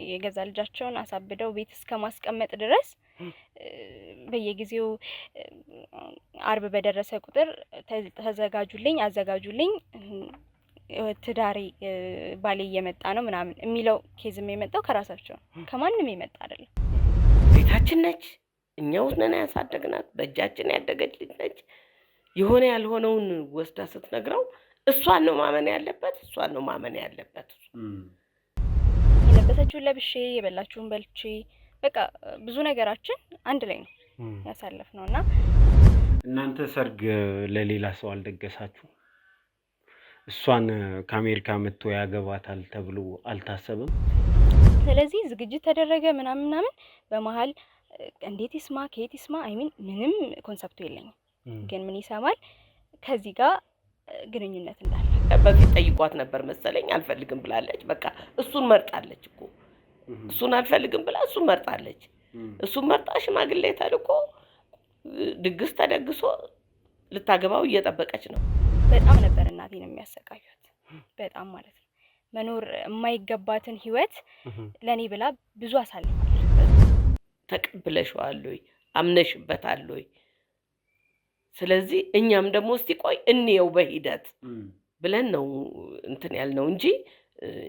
የገዛ ልጃቸውን አሳብደው ቤት እስከማስቀመጥ ድረስ በየጊዜው አርብ በደረሰ ቁጥር ተዘጋጁልኝ አዘጋጁልኝ ትዳሬ ባሌ እየመጣ ነው ምናምን የሚለው ኬዝም የመጣው ከራሳቸው ከማንም የመጣ አይደለም። ቤታችን ነች፣ እኛው ነን ያሳደግናት፣ በእጃችን ያደገች ልጅ ነች። የሆነ ያልሆነውን ወስዳ ስትነግረው እሷን ነው ማመን ያለበት። የለበሰችውን ለብሼ የበላችሁን በልቼ በቃ ብዙ ነገራችን አንድ ላይ ነው ያሳለፍነውና እናንተ ሰርግ ለሌላ ሰው አልደገሳችሁ? እሷን ከአሜሪካ መጥቶ ያገባታል ተብሎ አልታሰበም? ስለዚህ ዝግጅት ተደረገ ምናምን በመሃል እንዴት ይስማ ከየት ይስማ ምንም ኮንሰፕቱ የለኝም። ግን ምን ይሰማል ከዚህ ጋር ግንኙነት እንዳለ በፊት ጠይቋት ነበር መሰለኝ። አልፈልግም ብላለች። በቃ እሱን መርጣለች እኮ እሱን አልፈልግም ብላ እሱን መርጣለች። እሱን መርጣ ሽማግሌ ተልኮ ድግስ ተደግሶ ልታገባው እየጠበቀች ነው። በጣም ነበር እናቴን የሚያሰቃዩት። በጣም ማለት ነው። መኖር የማይገባትን ህይወት ለኔ ብላ ብዙ አሳልፋለች። ተቀብለሽዋል ወይ አምነሽበታል ወይ? ስለዚህ እኛም ደግሞ እስቲ ቆይ እንየው በሂደት ብለን ነው እንትን ያልነው እንጂ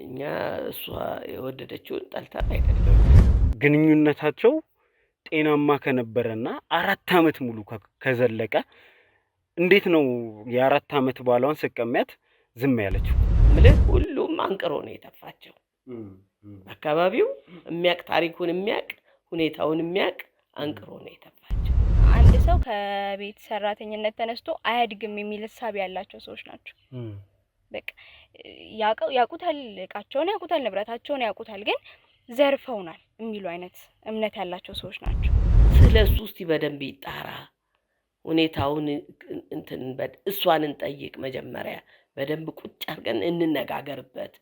እኛ እሷ የወደደችውን ጠልታ አይደለም። ግንኙነታቸው ጤናማ ከነበረና 4 አመት ሙሉ ከዘለቀ እንዴት ነው የ4 አመት ባሏን ስቀሚያት ዝም ያለችው? ምልህ ሁሉም አንቅሮ ነው የተፋቸው። አካባቢው የሚያቅ ታሪኩን የሚያቅ ሁኔታውን የሚያቅ አንቅሮ ነው የተፋቸው። አንድ ሰው ከቤት ሰራተኝነት ተነስቶ አያድግም የሚል ሐሳብ ያላቸው ሰዎች ናቸው። በቃ ያቁታል፣ እቃቸውን ያቁታል፣ ንብረታቸውን ያቁታል፣ ግን ዘርፈውናል የሚሉ አይነት እምነት ያላቸው ሰዎች ናቸው። ስለሱ እስቲ በደንብ ይጣራ ሁኔታውን እንትን እሷን እንጠይቅ መጀመሪያ በደንብ ቁጭ አድርገን እንነጋገርበት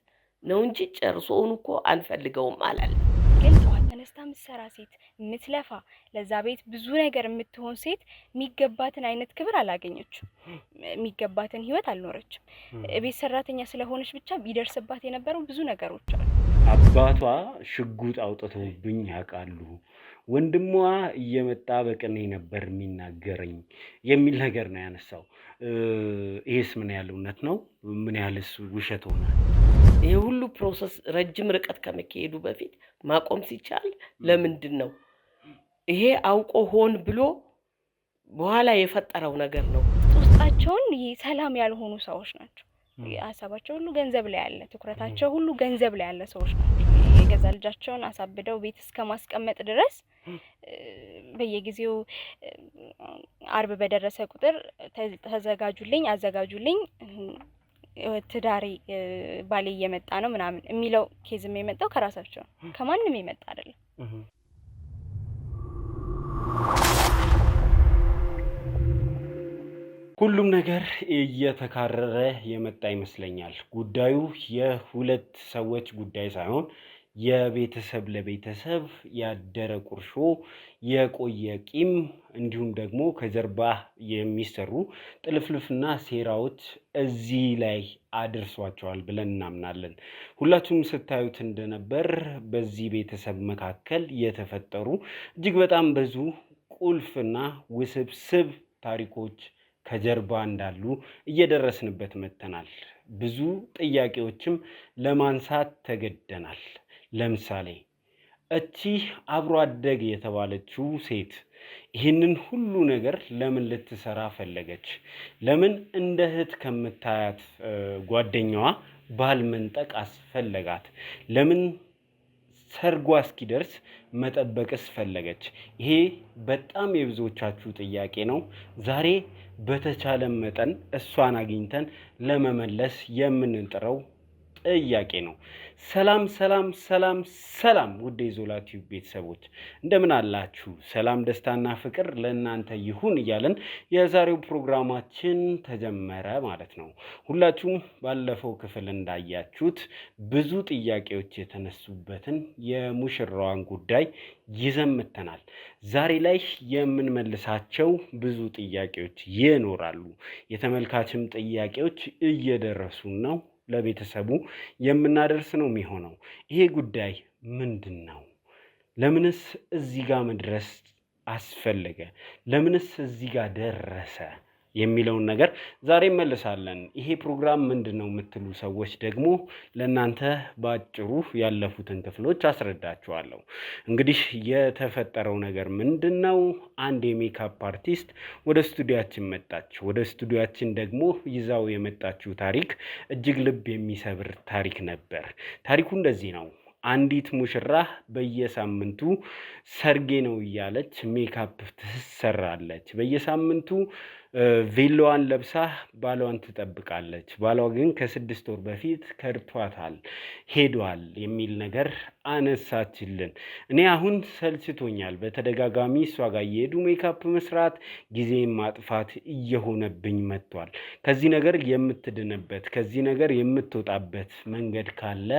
ነው እንጂ ጨርሶውን እኮ አንፈልገውም አላለም። ግን ጠዋት ተነስታ ምትሰራ ሴት ምትለፋ ለዛ ቤት ብዙ ነገር የምትሆን ሴት የሚገባትን አይነት ክብር አላገኘችም። የሚገባትን ህይወት አልኖረችም። ቤት ሰራተኛ ስለሆነች ብቻ ቢደርስባት የነበረው ብዙ ነገሮች አሉ። አባቷ ሽጉጥ አውጥተውብኝ ያውቃሉ፣ ወንድሟ እየመጣ በቅኔ ነበር የሚናገረኝ የሚል ነገር ነው ያነሳው። ይሄስ ምን ያህል እውነት ነው? ምን ያህልስ ውሸት ሆነ? ይሄ ሁሉ ፕሮሰስ ረጅም ርቀት ከመካሄዱ በፊት ማቆም ሲቻል ለምንድን ነው? ይሄ አውቆ ሆን ብሎ በኋላ የፈጠረው ነገር ነው። ውስጣቸውን ሰላም ያልሆኑ ሰዎች ናቸው። ሀሳባቸው ሁሉ ገንዘብ ላይ ያለ፣ ትኩረታቸው ሁሉ ገንዘብ ላይ ያለ ሰዎች ናቸው። የገዛ ልጃቸውን አሳብደው ቤት እስከማስቀመጥ ድረስ በየጊዜው አርብ በደረሰ ቁጥር ተዘጋጁልኝ አዘጋጁልኝ ትዳሬ ባሌ እየመጣ ነው ምናምን የሚለው ኬዝም የመጣው ከራሳቸው ከማንም የመጣ አይደለም። ሁሉም ነገር እየተካረረ የመጣ ይመስለኛል። ጉዳዩ የሁለት ሰዎች ጉዳይ ሳይሆን የቤተሰብ ለቤተሰብ ያደረ ቁርሾ፣ የቆየ ቂም እንዲሁም ደግሞ ከጀርባ የሚሰሩ ጥልፍልፍና ሴራዎች እዚህ ላይ አድርሷቸዋል ብለን እናምናለን። ሁላችሁም ስታዩት እንደነበር በዚህ ቤተሰብ መካከል የተፈጠሩ እጅግ በጣም ብዙ ቁልፍና ውስብስብ ታሪኮች ከጀርባ እንዳሉ እየደረስንበት መጥተናል። ብዙ ጥያቄዎችም ለማንሳት ተገደናል። ለምሳሌ እቺ አብሮ አደግ የተባለችው ሴት ይህንን ሁሉ ነገር ለምን ልትሰራ ፈለገች? ለምን እንደ እህት ከምታያት ጓደኛዋ ባል መንጠቅ አስፈለጋት? ለምን ሰርጓ እስኪደርስ መጠበቅስ ፈለገች? ይሄ በጣም የብዙዎቻችሁ ጥያቄ ነው። ዛሬ በተቻለ መጠን እሷን አግኝተን ለመመለስ የምንጥረው ጥያቄ ነው። ሰላም ሰላም ሰላም ሰላም ውድ የዞላ ቲዩብ ቤተሰቦች እንደምን አላችሁ? ሰላም ደስታና ፍቅር ለእናንተ ይሁን እያለን የዛሬው ፕሮግራማችን ተጀመረ ማለት ነው። ሁላችሁም ባለፈው ክፍል እንዳያችሁት ብዙ ጥያቄዎች የተነሱበትን የሙሽራዋን ጉዳይ ይዘን መጥተናል። ዛሬ ላይ የምንመልሳቸው ብዙ ጥያቄዎች ይኖራሉ። የተመልካችም ጥያቄዎች እየደረሱ ነው። ለቤተሰቡ የምናደርስ ነው የሚሆነው። ይሄ ጉዳይ ምንድን ነው? ለምንስ እዚህ ጋር መድረስ አስፈለገ? ለምንስ እዚህ ጋር ደረሰ የሚለውን ነገር ዛሬ እንመልሳለን። ይሄ ፕሮግራም ምንድን ነው የምትሉ ሰዎች ደግሞ ለእናንተ በአጭሩ ያለፉትን ክፍሎች አስረዳችኋለሁ። እንግዲህ የተፈጠረው ነገር ምንድን ነው? አንድ የሜካፕ አርቲስት ወደ ስቱዲያችን መጣች። ወደ ስቱዲያችን ደግሞ ይዛው የመጣችው ታሪክ እጅግ ልብ የሚሰብር ታሪክ ነበር። ታሪኩ እንደዚህ ነው። አንዲት ሙሽራ በየሳምንቱ ሰርጌ ነው እያለች ሜካፕ ትሰራለች። በየሳምንቱ ቬሎዋን ለብሳ ባሏን ትጠብቃለች። ባሏ ግን ከ6 ወር በፊት ከድቷታል፣ ሄዷል የሚል ነገር አነሳችልን። እኔ አሁን ሰልችቶኛል። በተደጋጋሚ እሷ ጋር እየሄዱ ሜካፕ መስራት፣ ጊዜ ማጥፋት እየሆነብኝ መጥቷል። ከዚህ ነገር የምትድንበት፣ ከዚህ ነገር የምትወጣበት መንገድ ካለ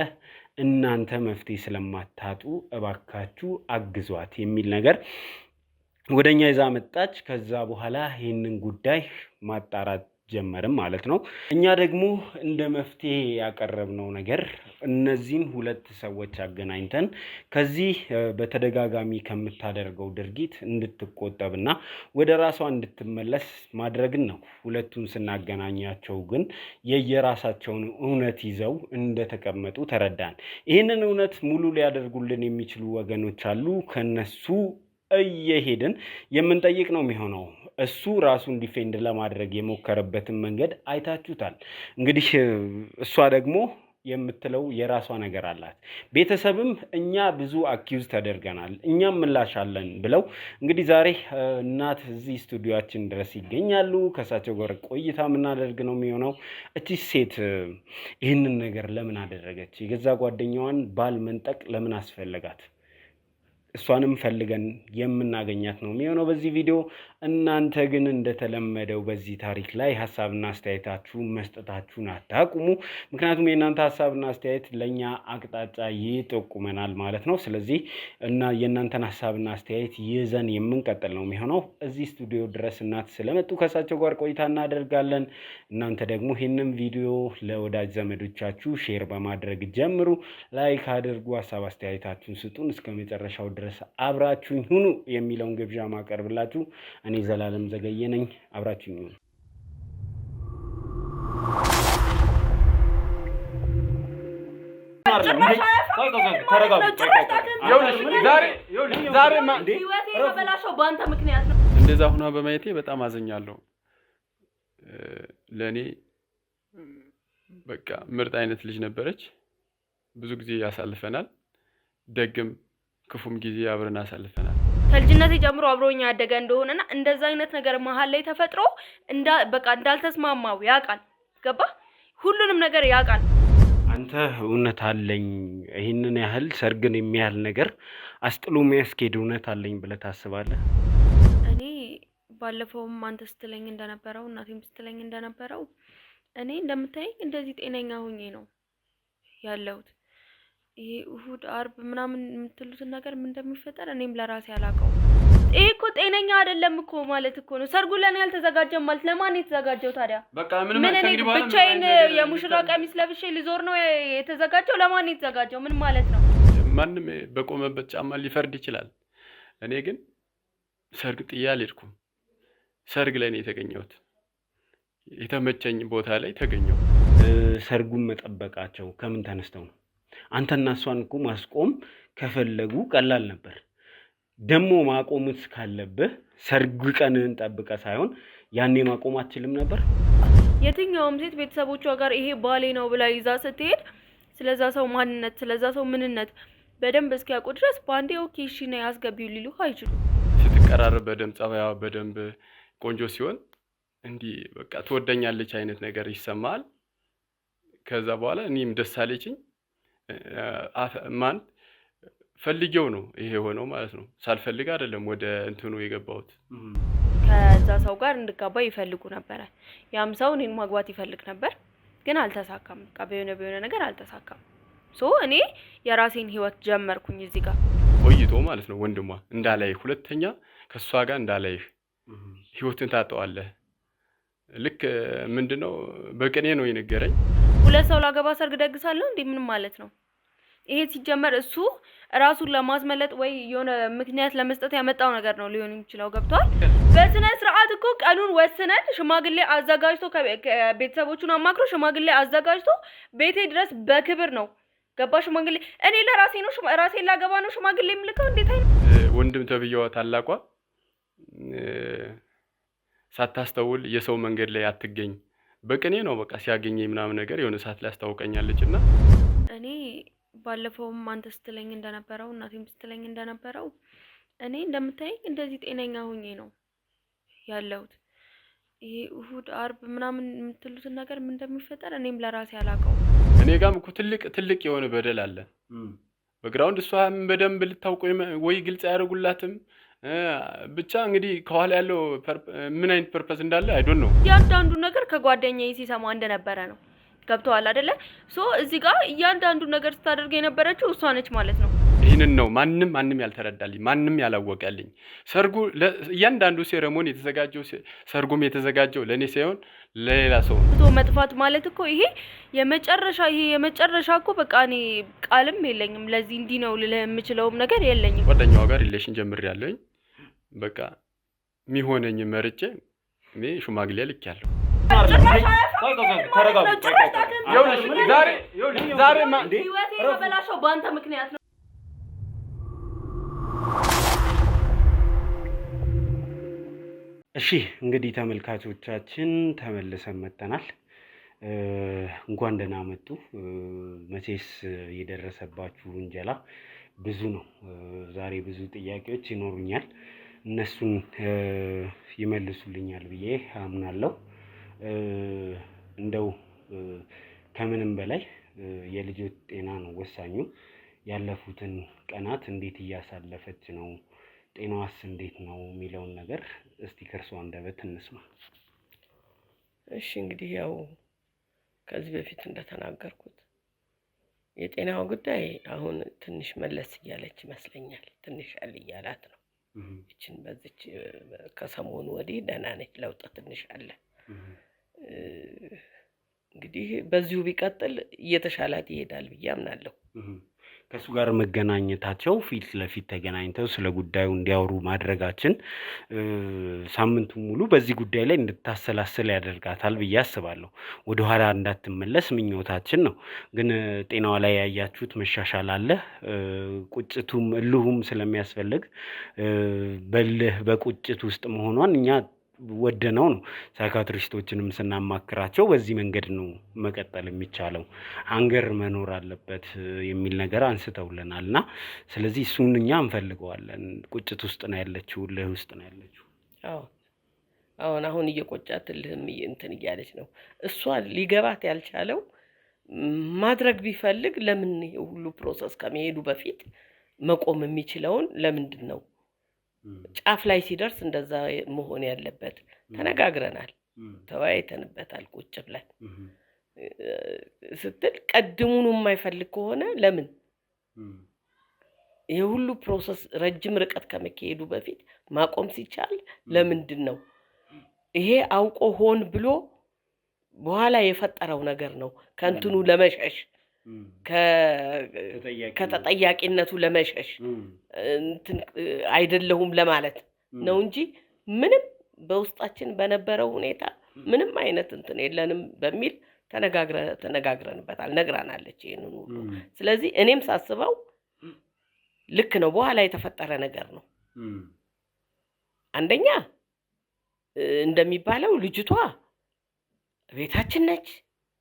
እናንተ መፍትሄ ስለማታጡ እባካችሁ አግዟት የሚል ነገር ወደኛ ይዛ መጣች። ከዛ በኋላ ይህንን ጉዳይ ማጣራት ጀመርም ማለት ነው። እኛ ደግሞ እንደ መፍትሄ ያቀረብነው ነገር እነዚህን 2 ሰዎች አገናኝተን ከዚህ በተደጋጋሚ ከምታደርገው ድርጊት እንድትቆጠብና ወደ ራሷ እንድትመለስ ማድረግን ነው። 2ቱን ስናገናኛቸው ግን የየራሳቸውን እውነት ይዘው እንደተቀመጡ ተረዳን። ይህንን እውነት ሙሉ ሊያደርጉልን የሚችሉ ወገኖች አሉ። ከነሱ እየሄድን የምንጠይቅ ነው የሚሆነው። እሱ ራሱን ዲፌንድ ለማድረግ የሞከረበትን መንገድ አይታችሁታል። እንግዲህ እሷ ደግሞ የምትለው የራሷ ነገር አላት። ቤተሰብም እኛ ብዙ አኪውዝ ተደርገናል፣ እኛም ምላሽ አለን ብለው እንግዲህ ዛሬ እናት እዚህ ስቱዲዮአችን ድረስ ይገኛሉ። ከእሳቸው ጋር ቆይታ የምናደርግ ነው የሚሆነው። እቺ ሴት ይህንን ነገር ለምን አደረገች? የገዛ ጓደኛዋን ባል መንጠቅ ለምን አስፈለጋት? እሷንም ፈልገን የምናገኛት ነው የሚሆነው በዚህ ቪዲዮ። እናንተ ግን እንደተለመደው በዚህ ታሪክ ላይ ሀሳብና አስተያየታችሁን መስጠታችሁን አታቁሙ። ምክንያቱም የእናንተ ሀሳብና አስተያየት ለእኛ አቅጣጫ ይጠቁመናል ማለት ነው። ስለዚህ እና የእናንተን ሀሳብና አስተያየት ይዘን የምንቀጥል ነው የሚሆነው። እዚህ ስቱዲዮ ድረስ እናት ስለመጡ ከእሳቸው ጋር ቆይታ እናደርጋለን። እናንተ ደግሞ ይህንን ቪዲዮ ለወዳጅ ዘመዶቻችሁ ሼር በማድረግ ጀምሩ፣ ላይክ አድርጉ፣ ሀሳብ አስተያየታችሁን ስጡን። እስከ መጨረሻው ድረስ አብራችሁኝ ሁኑ የሚለውን ግብዣ ማቀርብላችሁ እኔ ዘላለም ዘገየ ነኝ። አብራችሁኝ ሁኑ። እንደዛ ሁና በማየቴ በጣም አዘኛለሁ። ለእኔ በቃ ምርጥ አይነት ልጅ ነበረች። ብዙ ጊዜ ያሳልፈናል፣ ደግም ክፉም ጊዜ አብረን አሳልፈናል። ከልጅነቴ ጀምሮ አብሮኛ ያደገ እንደሆነና እንደዛ አይነት ነገር መሀል ላይ ተፈጥሮ በቃ እንዳልተስማማው ያውቃል። ገባ? ሁሉንም ነገር ያውቃል። አንተ እውነት አለኝ ይህንን ያህል ሰርግን የሚያህል ነገር አስጥሎ የሚያስኬድ እውነት አለኝ ብለህ ታስባለህ? እኔ ባለፈውም አንተ ስትለኝ እንደነበረው እናቴም ስትለኝ እንደነበረው እኔ እንደምታየኝ እንደዚህ ጤነኛ ሆኜ ነው ያለሁት። ይሄ እሁድ አርብ ምናምን የምትሉትን ነገር ምን እንደሚፈጠር እኔም ለራሴ አላውቀው። ይሄ እኮ ጤነኛ አይደለም እኮ ማለት እኮ ነው። ሰርጉ ለኔ ያልተዘጋጀም ማለት ለማን የተዘጋጀው ታዲያ? በቃ ምን ብቻዬን የሙሽራ ቀሚስ ለብሼ ልዞር ነው የተዘጋጀው? ለማን የተዘጋጀው? ምን ማለት ነው? ማንም በቆመበት ጫማ ሊፈርድ ይችላል። እኔ ግን ሰርግ ጥዬ አልሄድኩም። ሰርግ ላይ ነው የተገኘሁት። የተመቸኝ ቦታ ላይ ተገኘሁ። ሰርጉን መጠበቃቸው ከምን ተነስተው ነው? አንተና እሷን እኮ ማስቆም ከፈለጉ ቀላል ነበር። ደግሞ ማቆምስ ካለብህ ሰርግ ቀንን ጠብቀ ሳይሆን ያኔ ማቆም አትችልም ነበር? የትኛውም ሴት ቤተሰቦቿ ጋር ይሄ ባሌ ነው ብላ ይዛ ስትሄድ ስለዛ ሰው ማንነት ስለዛ ሰው ምንነት በደንብ እስኪያውቁ ድረስ ባንዴ ኦኬ እሺ ነው ያስገቢው ሊሉ አይችሉም። ስትቀራረብ በደንብ ጸባይዋ በደንብ ቆንጆ ሲሆን እንዲህ በቃ ትወደኛለች አይነት ነገር ይሰማል። ከዛ በኋላ እኔም ደስ አለችኝ። ማን ፈልጌው ነው ይሄ ሆነው ማለት ነው። ሳልፈልግ አይደለም ወደ እንትኑ የገባሁት። ከዛ ሰው ጋር እንድጋባ ይፈልጉ ነበር። ያም ሰው እኔን ማግባት ይፈልግ ነበር፣ ግን አልተሳካም። በቃ በየሆነ ነገር አልተሳካም። እኔ የራሴን ህይወት ጀመርኩኝ እዚህ ጋር ቆይቶ ማለት ነው። ወንድሟ እንዳላይህ ሁለተኛ ከሷ ጋር እንዳላይህ ህይወትን ታጠዋለህ። ልክ ምንድነው በቅኔ ነው የነገረኝ። ሁለት ሰው ላገባ ሰርግ ደግሳለሁ እንዴ ምን ማለት ነው? ይሄ ሲጀመር እሱ ራሱን ለማስመለጥ ወይ የሆነ ምክንያት ለመስጠት ያመጣው ነገር ነው ሊሆን የሚችለው። ገብቷል? በስነ ስርዓት እኮ ቀኑን ወስነን ሽማግሌ አዘጋጅቶ ከቤተሰቦቹን አማክሮ ሽማግሌ አዘጋጅቶ ቤቴ ድረስ በክብር ነው ገባ ሽማግሌ። እኔ ለራሴ ነው ራሴን ላገባ ነው ሽማግሌ የምልከው። እንዴት አይነት ወንድም ተብዬዋ ታላቋ ሳታስተውል የሰው መንገድ ላይ አትገኝ በቅኔ ነው በቃ ሲያገኘኝ ምናምን ነገር የሆነ ሰዓት ላይ አስታውቀኛለችና እኔ ባለፈውም አንተ ስትለኝ እንደነበረው እናቴም ስትለኝ እንደነበረው እኔ እንደምታየኝ እንደዚህ ጤነኛ ሆኜ ነው ያለሁት። ይሄ እሁድ አርብ ምናምን የምትሉትን ነገር ምን እንደሚፈጠር እኔም ለራሴ አላውቀው። እኔ ጋርም እኮ ትልቅ የሆነ በደል አለ በግራውንድ። እሷም በደንብ ልታውቀው ወይ ግልጽ ያደርጉላትም ብቻ እንግዲህ ከኋላ ያለው ምን አይነት ፐርፐስ እንዳለ አይዶን ነው። ያንዳንዱ ነገር ከጓደኛዬ ሲሰማ እንደነበረ ነው። ገብቷል አይደለ? ሶ እዚህ ጋር ያንዳንዱ ነገር ስታደርግ የነበረችው እሷ ነች ማለት ነው። ይሄንን ነው ማንም ያልተረዳልኝ ማንም ያላወቀልኝ። ሰርጉ እያንዳንዱ ሴሬሞኒ የተዘጋጀው ሰርጉም የተዘጋጀው ለኔ ሳይሆን ለሌላ ሰው ነው። መጥፋት ማለት እኮ ይሄ የመጨረሻ እኮ በቃ እኔ ቃልም የለኝም ለዚህ እንዲህ ነው ልልህ የምችለውም ነገር የለኝም። ጓደኛዋ ጋር ሪሌሽን ጀምሬያለሁኝ። በቃ የሚሆነኝ መርጬ እኔ ሽማግሌ ልኬያለሁ። ዛሬ በላሻው በአንተ ምክንያት ነው። እሺ እንግዲህ ተመልካቾቻችን ተመልሰን መጥተናል። እንኳን ደህና መጡ። መቼስ የደረሰባችሁ ውንጀላ ብዙ ነው። ዛሬ ብዙ ጥያቄዎች ይኖሩኛል። እነሱን ይመልሱልኛል ብዬ አምናለሁ። እንደው ከምንም በላይ የልጆች ጤና ነው ወሳኙ። ያለፉትን ቀናት እንዴት እያሳለፈች ነው፣ ጤናዋስ እንዴት ነው የሚለውን ነገር እስቲ ከእርሷ አንደበት እንስማ። እሺ እንግዲህ ያው ከዚህ በፊት እንደተናገርኩት የጤናው ጉዳይ አሁን ትንሽ መለስ እያለች ይመስለኛል። ትንሽ አለ እያላት ነው። እቺን በዚች ከሰሞኑ ወዲህ ደህና ነች። ለውጥ ትንሽ አለ። እንግዲህ በዚሁ ቢቀጥል እየተሻላት ይሄዳል ብዬ አምናለሁ። ከሱ ጋር መገናኘታቸው ፊት ለፊት ተገናኝተው ስለ ጉዳዩ እንዲያወሩ ማድረጋችን ሳምንቱን ሙሉ በዚህ ጉዳይ ላይ እንድታሰላስል ያደርጋታል ብዬ አስባለሁ። ወደኋላ እንዳትመለስ ምኞታችን ነው። ግን ጤናዋ ላይ ያያችሁት መሻሻል አለ። ቁጭቱም እልሁም ስለሚያስፈልግ በልህ በቁጭት ውስጥ መሆኗን እኛ ወደነው ነው ሳይካትሪስቶችንም ስናማክራቸው በዚህ መንገድ ነው መቀጠል የሚቻለው፣ አንገር መኖር አለበት የሚል ነገር አንስተውልናል። እና ስለዚህ እሱን እኛ እንፈልገዋለን። ቁጭት ውስጥ ነው ያለችው፣ ልህ ውስጥ ነው ያለችው። አሁን እየቆጫትልህም እንትን እያለች ነው። እሷ ሊገባት ያልቻለው ማድረግ ቢፈልግ ለምን ሁሉ ፕሮሰስ ከመሄዱ በፊት መቆም የሚችለውን ለምንድን ነው ጫፍ ላይ ሲደርስ እንደዛ መሆን ያለበት? ተነጋግረናል፣ ተወያይተንበታል ቁጭ ብለን ስትል ቀድሙኑ የማይፈልግ ከሆነ ለምን የሁሉ ፕሮሰስ ረጅም ርቀት ከመሄዱ በፊት ማቆም ሲቻል ለምንድን ነው? ይሄ አውቆ ሆን ብሎ በኋላ የፈጠረው ነገር ነው። ከእንትኑ ለመሸሽ ከተጠያቂነቱ ለመሸሽ አይደለሁም ለማለት ነው እንጂ ምንም በውስጣችን በነበረው ሁኔታ ምንም አይነት እንትን የለንም በሚል ተነጋግረንበታል። ነግራናለች ይሄንን ሁሉ። ስለዚህ እኔም ሳስበው ልክ ነው፣ በኋላ የተፈጠረ ነገር ነው። አንደኛ እንደሚባለው ልጅቷ ቤታችን ነች፣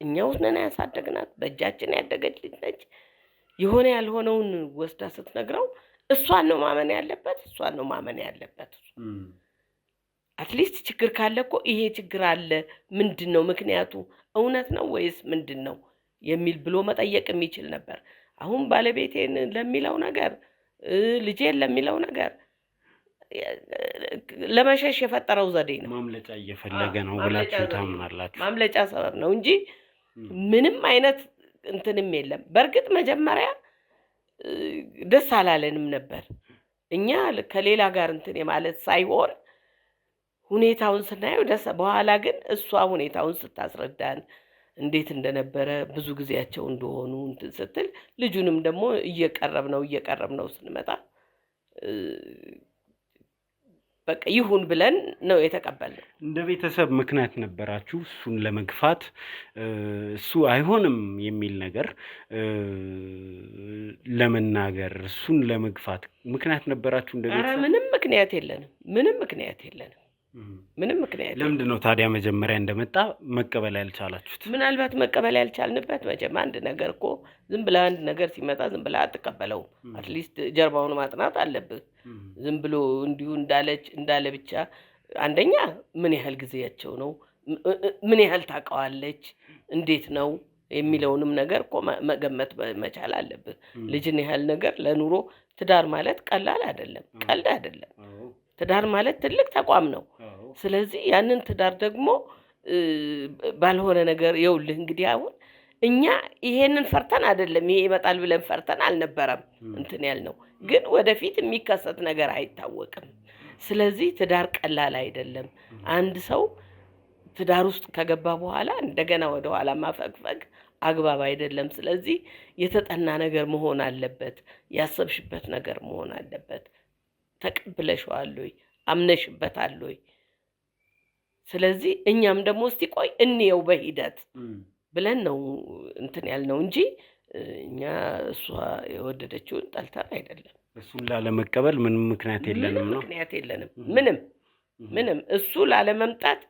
እኛው ነን ያሳደግናት፣ በእጃችን ያደገች ልጅ ነች። የሆነ ያልሆነውን ወስዳ ስትነግረው እሷን ነው ማመን ያለበት። አትሊስት ችግር ካለ እኮ ይሄ ችግር አለ፣ ምንድን ነው ምክንያቱ፣ እውነት ነው ወይስ ምንድን ነው የሚል ብሎ መጠየቅ የሚችል ነበር። አሁን ባለቤቴን ለሚለው ነገር ልጄን ለሚለው ነገር ለመሸሽ የፈጠረው ዘዴ ነው። ማምለጫ እየፈለገ ነው ብላችሁ ታምናላችሁ? ማምለጫ ሰበብ ነው እንጂ ምንም አይነት እንትንም የለም። በእርግጥ መጀመሪያ ደስ አላለንም ነበር እኛ ከሌላ ጋር እንትን ማለት ሳይሆን ሁኔታውን ስናየው ደስ በኋላ ግን እሷ ሁኔታውን ስታስረዳን እንዴት እንደነበረ ብዙ ጊዜያቸው እንደሆኑ እንትን ስትል ልጁንም ደግሞ እየቀረብነው ስንመጣ በቃ ይሁን ብለን ነው የተቀበልነው። እንደ ቤተሰብ ምክንያት ነበራችሁ እሱን ለመግፋት እሱ አይሆንም የሚል ነገር ለመናገር እሱን ለመግፋት ምክንያት ነበራችሁ እንደ ቤተሰብ? ምንም ምክንያት የለንም። ምንም ምክንያት ለምንድን ነው ታዲያ መጀመሪያ እንደመጣ መቀበል ያልቻላችሁት? ምናልባት መቀበል ያልቻልንበት መቼም አንድ ነገር እኮ ዝም ብለህ አንድ ነገር ሲመጣ ዝም ብለህ አትቀበለውም። አትሊስት ጀርባውን ማጥናት አለብህ። ዝም ብሎ እንዲሁ እንዳለ ብቻ አንደኛ ምን ያህል ጊዜያቸው ነው፣ ምን ያህል ታውቀዋለች፣ እንዴት ነው የሚለውንም ነገር እኮ መገመት መቻል አለብህ። ልጅን ያህል ነገር ለኑሮ ትዳር ማለት ቀላል አይደለም፣ ቀልድ አይደለም። ትዳር ማለት ትልቅ ተቋም ነው። ስለዚህ ያንን ትዳር ደግሞ ባልሆነ ነገር ይኸውልህ እንግዲህ አሁን እኛ ይሄንን ፈርተን አይደለም ይሄ ይመጣል ብለን ፈርተን አልነበረም እንትን ያልነው፣ ግን ወደፊት የሚከሰት ነገር አይታወቅም። ስለዚህ ትዳር ቀላል አይደለም። አንድ ሰው ትዳር ውስጥ ከገባ በኋላ እንደገና ወደ ኋላ ማፈግፈግ አግባብ አይደለም። ስለዚህ የተጠና ነገር መሆን አለበት፣ ያሰብሽበት ነገር መሆን አለበት። ተቀብለሽዋል ወይ አምነሽበታል ወይ? ስለዚህ እኛም ደግሞ እስቲ ቆይ እንየው በሂደት ብለን ነው እንትን ያልነው እንጂ እኛ እሷ የወደደችውን ጠልተን አይደለም። እሱን ላለመቀበል ምንም ምክንያት የለንም ነው? ምክንያት የለንም። ምንም እሱ ላለመምጣት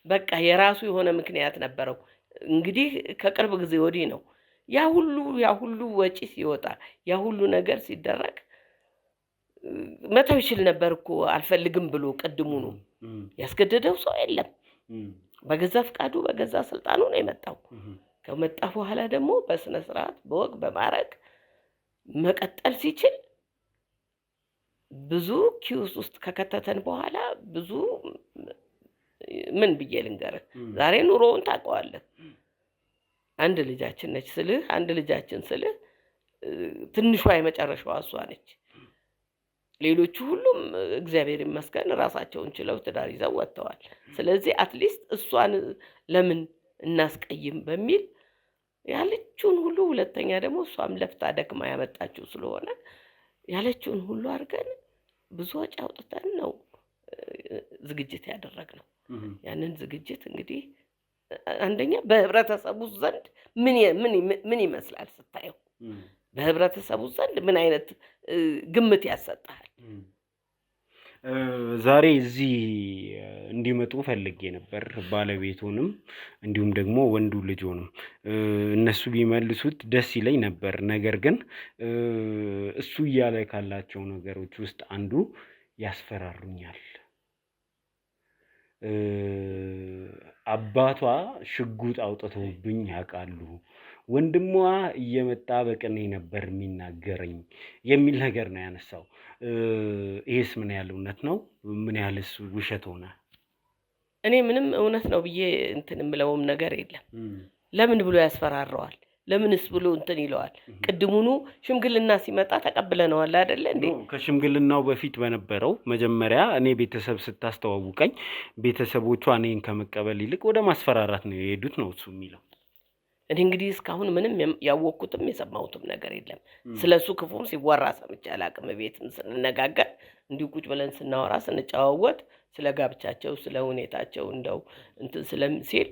በቃ የራሱ የሆነ ምክንያት ነበረው። እንግዲህ ከቅርብ ጊዜ ወዲህ ነው ያ ሁሉ ወጪ ሲወጣ ያ ሁሉ ነገር ሲደረግ መተው ይችል ነበር እኮ አልፈልግም ብሎ ቀድሙኑ ያስገደደው ሰው የለም። በገዛ ፍቃዱ በገዛ ስልጣኑ ነው የመጣው። ከመጣ በኋላ ደግሞ በስነ ስርዓት በወግ በማረግ መቀጠል ሲችል ብዙ ኪውስ ውስጥ ከከተተን በኋላ ብዙ ምን ብዬ ልንገርህ፣ ዛሬ ኑሮውን ታውቀዋለህ። አንድ ልጃችን ስልህ ትንሿ የመጨረሻዋ እሷ ነች። ሌሎቹ ሁሉም እግዚአብሔር ይመስገን ራሳቸውን ችለው ትዳር ይዘው ወጥተዋል። ስለዚህ አትሊስት እሷን ለምን እናስቀይም በሚል ያለችውን ሁሉ፣ ሁለተኛ ደግሞ እሷም ለፍታ ደክማ ያመጣችው ስለሆነ ያለችውን ሁሉ አድርገን ብዙ ወጪ አውጥተን ነው ዝግጅት ያደረግነው። ያንን ዝግጅት እንግዲህ አንደኛ በህብረተሰቡ ዘንድ ምን ይመስላል ስታየው፣ በህብረተሰቡ ዘንድ ምን አይነት ግምት ያሰጣል? ዛሬ እዚህ እንዲመጡ ፈልጌ ነበር፣ ባለቤቱንም እንዲሁም ደግሞ ወንዱ ልጅንም። እነሱ ቢመልሱት ደስ ይለኝ ነበር። ነገር ግን እሱ እያለ ካላቸው ነገሮች ውስጥ አንዱ ያስፈራሩኛል። አባቷ ሽጉጥ አውጥተውብኝ ያውቃሉ፣ ወንድሟ እየመጣ በቅኔ ነበር የሚናገረኝ የሚል ነገር ነው ያነሳው። ይሄስ ምን ያህል እውነት ነው? ምን ያህልስ ውሸት ሆነ? እኔ ምንም እውነት ነው ብዬ እንትን የምለውም ነገር የለም። ለምን ብሎ ያስፈራረዋል? ለምንስ ብሎ እንትን ይለዋል? ቅድሙኑ ሽምግልና ሲመጣ ተቀብለነዋል አይደለ እንዴ? ከሽምግልናው በፊት በነበረው መጀመሪያ እኔ ቤተሰብ ስታስተዋውቀኝ ቤተሰቦቿ እኔን ከመቀበል ይልቅ ወደ ማስፈራራት ነው የሄዱት ነው እሱ የሚለው። እኔ እንግዲህ እስካሁን ምንም ያወቅኩትም የሰማሁትም ነገር የለም። ስለሱ ክፉም ሲወራ ሰምቼ አላውቅም። ቤትም ስንነጋገር እንዲሁ ቁጭ ብለን ስናወራ ስንጨዋወት ስለ ጋብቻቸው ስለ ሁኔታቸው እንደው እንትን ስለምሲል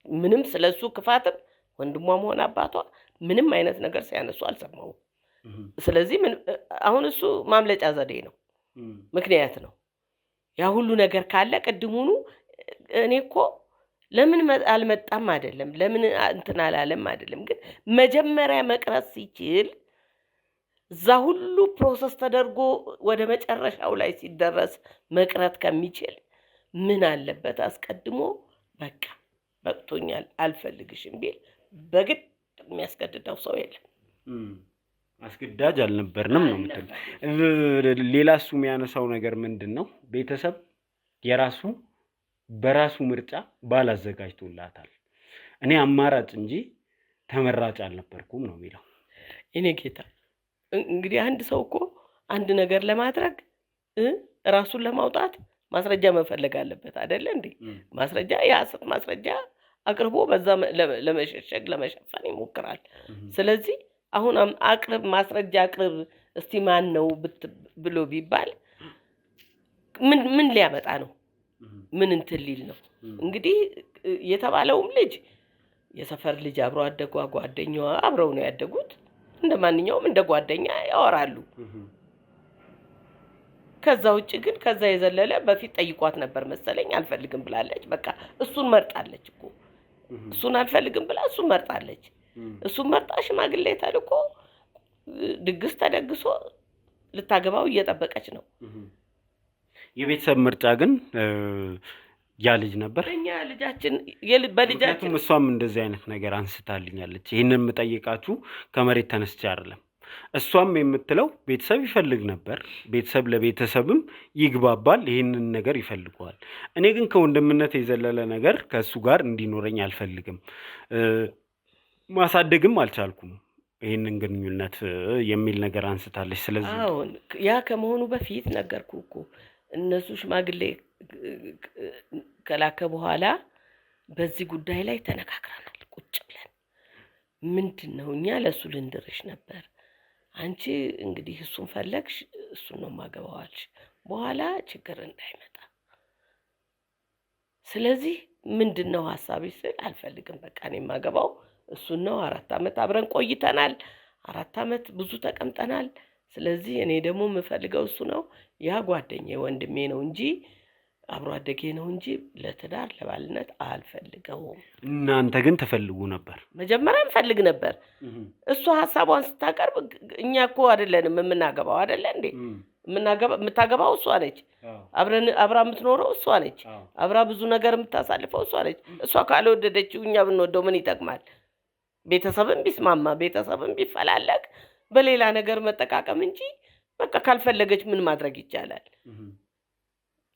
ምንም ስለሱ ክፋትም ወንድሟም ሆነ አባቷ ምንም አይነት ነገር ሲያነሱ አልሰማሁም። ስለዚህ አሁን እሱ ማምለጫ ዘዴ ነው፣ ምክንያት ነው። ያ ሁሉ ነገር ካለ ቅድሙኑ እኔ እኮ ለምን አልመጣም አይደለም፣ ለምን እንትን አላለም አይደለም፣ ግን መጀመሪያ መቅረት ሲችል እዛ ሁሉ ፕሮሰስ ተደርጎ ወደ መጨረሻው ላይ ሲደረስ መቅረት ከሚችል ምን አለበት አስቀድሞ በቃ በቅቶኛል አልፈልግሽም ቢል። በግድ የሚያስገድደው ሰው የለም። አስገዳጅ አልነበርንም ነው የምትል። ሌላ እሱ የሚያነሳው ነገር ምንድን ነው? ቤተሰብ የራሱ በራሱ ምርጫ ባል አዘጋጅቶላታል። እኔ አማራጭ እንጂ ተመራጭ አልነበርኩም ነው የሚለው። እኔ ጌታ እንግዲህ አንድ ሰው እኮ አንድ ነገር ለማድረግ ራሱን ለማውጣት ማስረጃ መፈለግ አለበት አይደለ እንዴ? ማስረጃ የሐሰት ማስረጃ አቅርቦ በዛ ለመሸሸግ ለመሸፈን ይሞክራል። ስለዚህ አሁን አቅርብ ማስረጃ አቅርብ እስቲ ማን ነው ብሎ ቢባል ምን ሊያመጣ ነው? ምን እንትን ሊል ነው? እንግዲህ የተባለውም ልጅ የሰፈር ልጅ አብሮ አደጓ ጓደኛዋ አብረው ነው ያደጉት። እንደማንኛውም እንደ ጓደኛ ያወራሉ። ከዛ ውጭ ግን ከዛ የዘለለ በፊት ጠይቋት ነበር መሰለኝ አልፈልግም ብላለች። በቃ እሱን መርጣለች እኮ እሱን አልፈልግም ብላ እሱን መርጣለች። እሱን መርጣ ሽማግሌ ተልኮ ድግስ ተደግሶ ልታገባው እየጠበቀች ነው። የቤተሰብ ምርጫ ግን ያ ልጅ ነበር። እኛ ልጃችን በልጃችን እሷም እንደዚህ አይነት ነገር አንስታልኛለች። ይሄንን የምጠይቃችሁ ከመሬት ተነስቼ አይደለም። እሷም የምትለው ቤተሰብ ይፈልግ ነበር፣ ቤተሰብ ለቤተሰብም ይግባባል፣ ይሄንን ነገር ይፈልገዋል። እኔ ግን ከወንድምነት የዘለለ ነገር ከእሱ ጋር እንዲኖረኝ አልፈልግም፣ ማሳደግም አልቻልኩም ይሄንን ግንኙነት የሚል ነገር አንስታለች። ስለዚህ አሁን ያ ከመሆኑ በፊት ነገርኩ እኮ እነሱ ሽማግሌ ከላከ በኋላ በዚህ ጉዳይ ላይ ተነጋግረናል ቁጭ ብለን። ምንድነው እኛ ለሱ ልንድርሽ ነበር፣ አንቺ እንግዲህ እሱን ፈለግሽ፣ እሱን ነው ማገባዋልሽ፣ በኋላ ችግር እንዳይመጣ። ስለዚህ ምንድነው ሐሳብሽ ስል አልፈልግም፣ በቃ እኔ ማገባው እሱን ነው። 4 ዓመት አብረን ቆይተናል፣ 4 ዓመት ብዙ ተቀምጠናል። ስለዚህ እኔ ደግሞ የምፈልገው እሱ ነው። ያ ጓደኛዬ ወንድሜ ነው እንጂ አብሮ አደጌ ነው እንጂ ለትዳር ለባልነት አልፈልገውም። እናንተ ግን ተፈልጉ ነበር? መጀመሪያ እንፈልግ ነበር። እሷ ሐሳቧን ስታቀርብ እኛ እኮ አይደለንም የምናገባው አይደለ እንዴ? የምታገባው እሷ ነች። አብራ የምትኖረው እሷ ነች። አብራ ብዙ ነገር የምታሳልፈው እሷ ነች። እሷ ካልወደደችው እኛ ብንወደው ምን ይጠቅማል? ቤተሰብም ቢስማማ ቤተሰብም ቢፈላለግ በሌላ ነገር መጠቃቀም እንጂ በቃ ካልፈለገች ምን ማድረግ ይቻላል?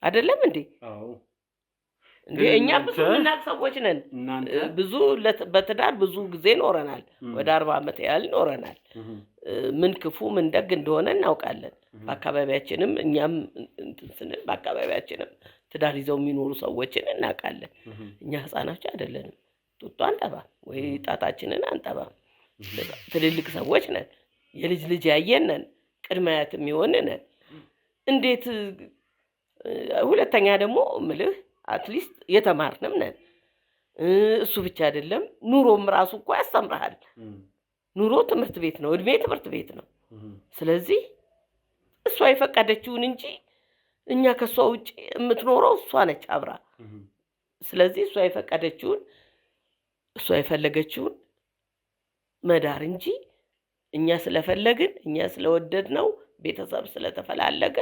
አይደለም እንዴ? አዎ እንዴ እኛ ብዙ ምናቅ ሰዎች ነን። ብዙ በትዳር ብዙ ጊዜ ኖረናል። ወደ 40 ዓመት ያህል ኖረናል። ምን ክፉ ምን ደግ እንደሆነ እናውቃለን። በአካባቢያችንም እኛም እንትን ስንል በአካባቢያችንም ትዳር ይዘው የሚኖሩ ሰዎችን እናውቃለን። እኛ ህፃናች አይደለንም። ጡጦ አንጠባም ወይ ጣታችንን አንጠባም። ትልልቅ ሰዎች ነን። የልጅ ልጅ ያየን ነን። ቅድመ አያት የሚሆን ነን። እንዴት ሁለተኛ ደግሞ ምልህ አትሊስት የተማርንም ነን። እሱ ብቻ አይደለም ኑሮም ራሱ እኮ ያስተምርሃል። ኑሮ ትምህርት ቤት ነው፣ እድሜ ትምህርት ቤት ነው። ስለዚህ እሷ የፈቀደችውን እንጂ እኛ ከሷ ውጪ የምትኖረው እሷ ነች አብራ። ስለዚህ እሷ የፈቀደችውን እሷ የፈለገችውን መዳር እንጂ እኛ ስለፈለግን እኛ ስለወደድነው ቤተሰብ ስለተፈላለገ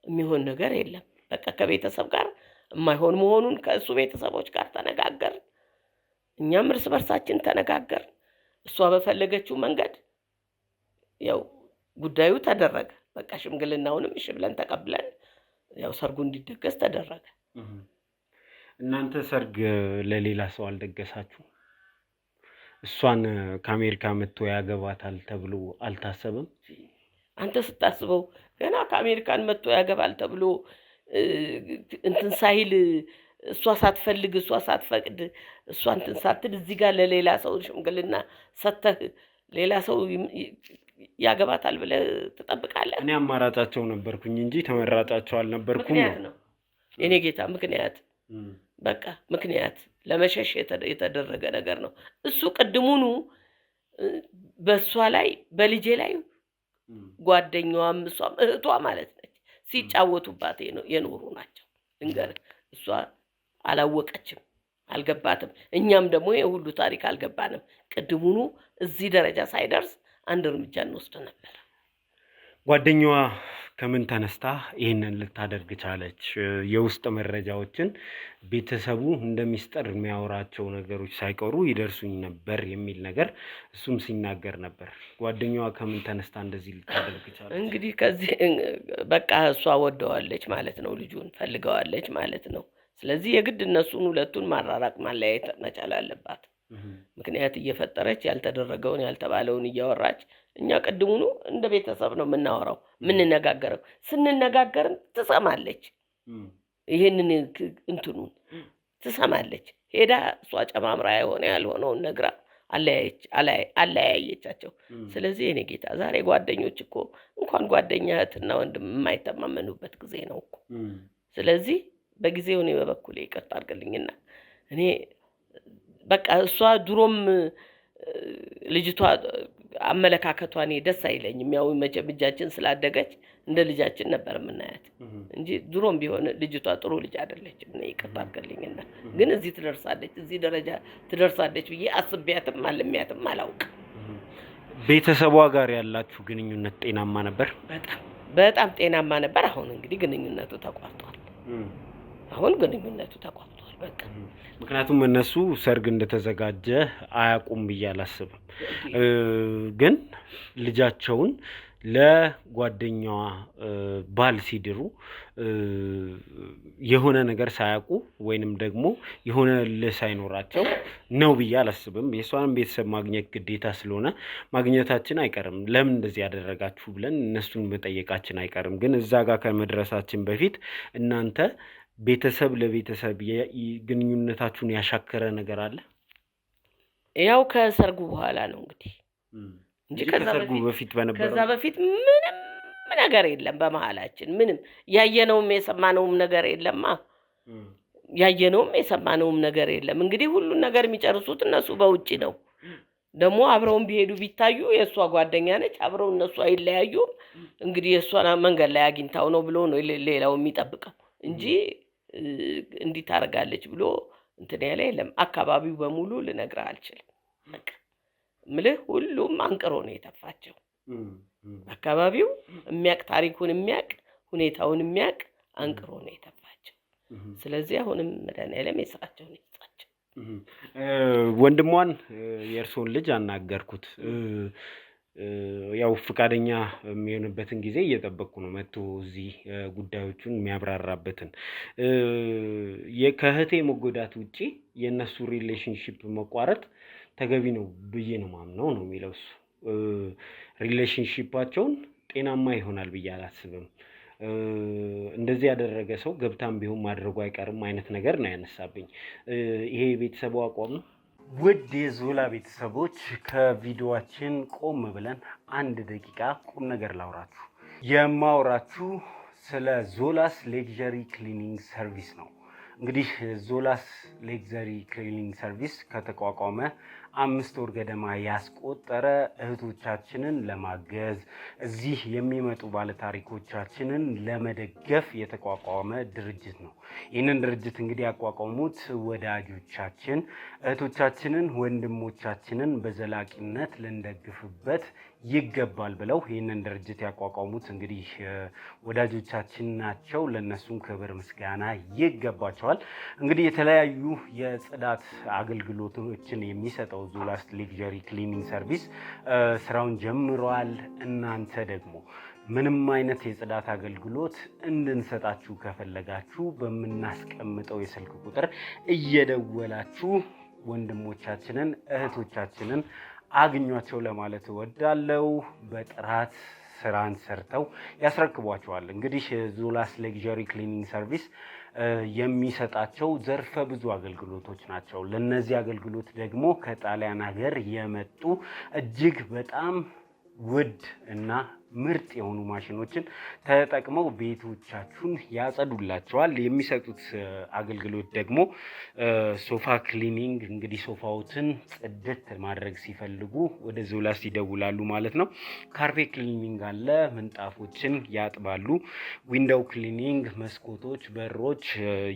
የሚሆን ነገር የለም። በቃ ከቤተሰብ ጋር የማይሆን መሆኑን ከእሱ ቤተሰቦች ጋር ተነጋገርን። እኛም እርስ በርሳችን ተነጋገርን። እሷ በፈለገችው መንገድ ያው ጉዳዩ ተደረገ። በቃ ሽምግልናውንም እሺ ብለን ተቀብለን ያው ሰርጉ እንዲደገስ ተደረገ። እናንተ ሰርግ ለሌላ ሰው አልደገሳችሁ? እሷን ከአሜሪካ መጥቶ ያገባታል ተብሎ አልታሰበም? አንተ ስታስበው ገና ከአሜሪካን መጥቶ ያገባል ተብሎ እንትን ሳይል እሷ ሳትፈልግ እሷ ሳትፈቅድ እሷ እንትን ሳትል እዚህ ጋር ለሌላ ሰው ሽምግልና ሰተህ ሌላ ሰው ያገባታል ብለህ ትጠብቃለህ? እኔ አማራጫቸው ነበርኩኝ እንጂ ተመራጫቸው አልነበርኩም። ምክንያት ነው የኔ ጌታ፣ ምክንያት በቃ ምክንያት ለመሸሽ የተደረገ ነገር ነው። እሱ ቅድሙኑ በእሷ ላይ በልጄ ላይ ጓደኛዋም እሷም እህቷ ማለት ነች ሲጫወቱባት የኖሩ ናቸው። ልንገርህ እሷ አላወቀችም፣ አልገባትም። እኛም ደግሞ የሁሉ ታሪክ አልገባንም። ቅድሙኑ እዚህ ደረጃ ሳይደርስ አንድ እርምጃ እንወስድ ነበር። ጓደኛዋ ከምን ተነስታ ይህንን ልታደርግ ቻለች? የውስጥ መረጃዎችን ቤተሰቡ እንደሚስጥር የሚያወራቸው ነገሮች ሳይቀሩ ይደርሱኝ ነበር የሚል ነገር እሱም ሲናገር ነበር። ጓደኛዋ ከምን ተነስታ እንደዚህ ልታደርግ ቻለች? እንግዲህ ከዚህ በቃ እሷ ወደዋለች ማለት ነው፣ ልጁን ፈልገዋለች ማለት ነው። ስለዚህ የግድ እነሱን ሁለቱን ማራራቅ ማለያየት መቻል አለባት። ምክንያት እየፈጠረች ያልተደረገውን ያልተባለውን እያወራች እኛ ቅድሙኑ እንደ ቤተሰብ ነው የምናወራው የምንነጋገረው። ስንነጋገርም ትሰማለች። ይሄንን እንትኑን ትሰማለች። ሄዳ እሷ ጨማምራ የሆነ ያልሆነውን ነግራ አለያየቻቸው። ስለዚህ እኔ ጌታ ዛሬ ጓደኞች እኮ እንኳን ጓደኛ እህትና ወንድም የማይተማመኑበት ጊዜ ነው እኮ። ስለዚህ በጊዜው እኔ በበኩሌ ይቅርታ አድርግልኝና እኔ በቃ እሷ ድሮም ልጅቷ አመለካከቷ እኔ ደስ አይለኝም። ያው መቼም እጃችን ስላደገች እንደ ልጃችን ነበር የምናያት እንጂ ድሮም ቢሆን ልጅቷ ጥሩ ልጅ አይደለችም። እኔ ይቅርታ አድርግልኝና ግን እዚህ ትደርሳለች እዚህ ደረጃ ትደርሳለች ብዬ አስቤያትም አልሜያትም አላውቅም። ቤተሰቧ ጋር ያላችሁ ግንኙነት ጤናማ ነበር? በጣም ጤናማ ነበር። አሁን እንግዲህ ግንኙነቱ ተቋርጧል። አሁን ግንኙነቱ ተቋርጧል በቃ። ምክንያቱም እነሱ ሰርግ እንደተዘጋጀ አያውቁም ብዬ አላስብም። ግን ልጃቸውን ለጓደኛዋ ባል ሲድሩ የሆነ ነገር ሳያውቁ ወይንም ደግሞ የሆነ ሳይኖራቸው ነው ብዬ አላስብም። የሷንም ቤተሰብ ማግኘት ግዴታ ስለሆነ ማግኘታችን አይቀርም። ለምን እንደዚህ ያደረጋችሁ ብለን እነሱን መጠየቃችን አይቀርም። ግን እዛ ጋር ከመድረሳችን በፊት እናንተ ቤተሰብ ለቤተሰብ ግንኙነታችሁን ያሻከረ ነገር አለ? ያው ከሰርጉ በኋላ ነው እንግዲህ እንጂ ከሰርጉ በፊት በነበረው ከዛ በፊት ምንም ነገር የለም በመሃላችን። ምንም ያየነውም የሰማነውም ነገር የለማ። ያየነውም የሰማነውም ነገር የለም። እንግዲህ ሁሉን ነገር የሚጨርሱት እነሱ በውጪ ነው። ደግሞ አብረውን ቢሄዱ ቢታዩ የእሷ ጓደኛ ነች፣ አብረው እነሱ አይለያዩም። እንግዲህ የእሷን መንገድ ላይ አግኝታው ነው ብሎ ነው ሌላው የሚጠብቀው እንጂ እንዲህ ታረጋለች ብሎ እንትን ያለ የለም። አካባቢው በሙሉ ልነግርህ አልችልም። በቃ ምልህ ሁሉም አንቅሮ ነው የተፋቸው። አካባቢው የሚያቅ ታሪኩን የሚያቅ ሁኔታውን የሚያቅ አንቅሮ ነው የተፋቸው። ስለዚህ አሁንም መድኃኒዓለም የስራቸውን ይስጣቸው። ወንድሟን የእርሶን ልጅ አናገርኩት። ያው ፍቃደኛ የሚሆንበትን ጊዜ እየጠበቅኩ ነው መጥቶ እዚህ ጉዳዮቹን የሚያብራራበትን። ከእህቴ መጎዳት ውጪ የእነሱ ሪሌሽንሽፕ መቋረጥ ተገቢ ነው ብዬ ነው ማምነው ነው የሚለው እሱ። ሪሌሽንሽፓቸውን ጤናማ ይሆናል ብዬ አላስብም። እንደዚህ ያደረገ ሰው ገብታም ቢሆን ማድረጉ አይቀርም አይነት ነገር ነው ያነሳብኝ። ይሄ ቤተሰቡ አቋም ነው። ውድ የዞላ ቤተሰቦች ከቪዲዮአችን ቆም ብለን 1 ደቂቃ ቁም ነገር ላውራችሁ። የማውራችሁ ስለ ዞላስ ሌክዠሪ ክሊኒንግ ሰርቪስ ነው። እንግዲህ ዞላስ ሌክዠሪ ክሊኒንግ ሰርቪስ ከተቋቋመ 5 ወር ገደማ ያስቆጠረ እህቶቻችንን ለማገዝ እዚህ የሚመጡ ባለታሪኮቻችንን ለመደገፍ የተቋቋመ ድርጅት ነው። ይህንን ድርጅት እንግዲህ ያቋቋሙት ወዳጆቻችን እህቶቻችንን፣ ወንድሞቻችንን በዘላቂነት ልንደግፍበት ይገባል ብለው ይህንን ድርጅት ያቋቋሙት እንግዲህ ወዳጆቻችን ናቸው። ለነሱም ክብር ምስጋና ይገባቸዋል። እንግዲህ የተለያዩ የጽዳት አገልግሎቶችን የሚሰጠው ዞላስ ሌክዠሪ ክሊኒንግ ሰርቪስ ስራውን ጀምሯል። እናንተ ደግሞ ምንም አይነት የጽዳት አገልግሎት እንድንሰጣችሁ ከፈለጋችሁ በምናስቀምጠው የስልክ ቁጥር እየደወላችሁ ወንድሞቻችንን እህቶቻችንን አግኟቸው ለማለት እወዳለሁ። በጥራት ስራን ሰርተው ያስረክቧቸዋል። እንግዲህ ዞላስ ሌክዠሪ ክሊኒንግ ሰርቪስ የሚሰጣቸው ዘርፈ ብዙ አገልግሎቶች ናቸው። ለነዚህ አገልግሎት ደግሞ ከጣሊያን ሀገር የመጡ እጅግ በጣም ውድ እና ምርጥ የሆኑ ማሽኖችን ተጠቅመው ቤቶቻችሁን ያጸዱላቸዋል። የሚሰጡት አገልግሎት ደግሞ ሶፋ ክሊኒንግ፣ እንግዲህ ሶፋዎትን ጽድት ማድረግ ሲፈልጉ ወደ ዞላስ ይደውላሉ ማለት ነው። ካርፔት ክሊኒንግ አለ፣ ምንጣፎችን ያጥባሉ። ዊንዶው ክሊኒንግ፣ መስኮቶች፣ በሮች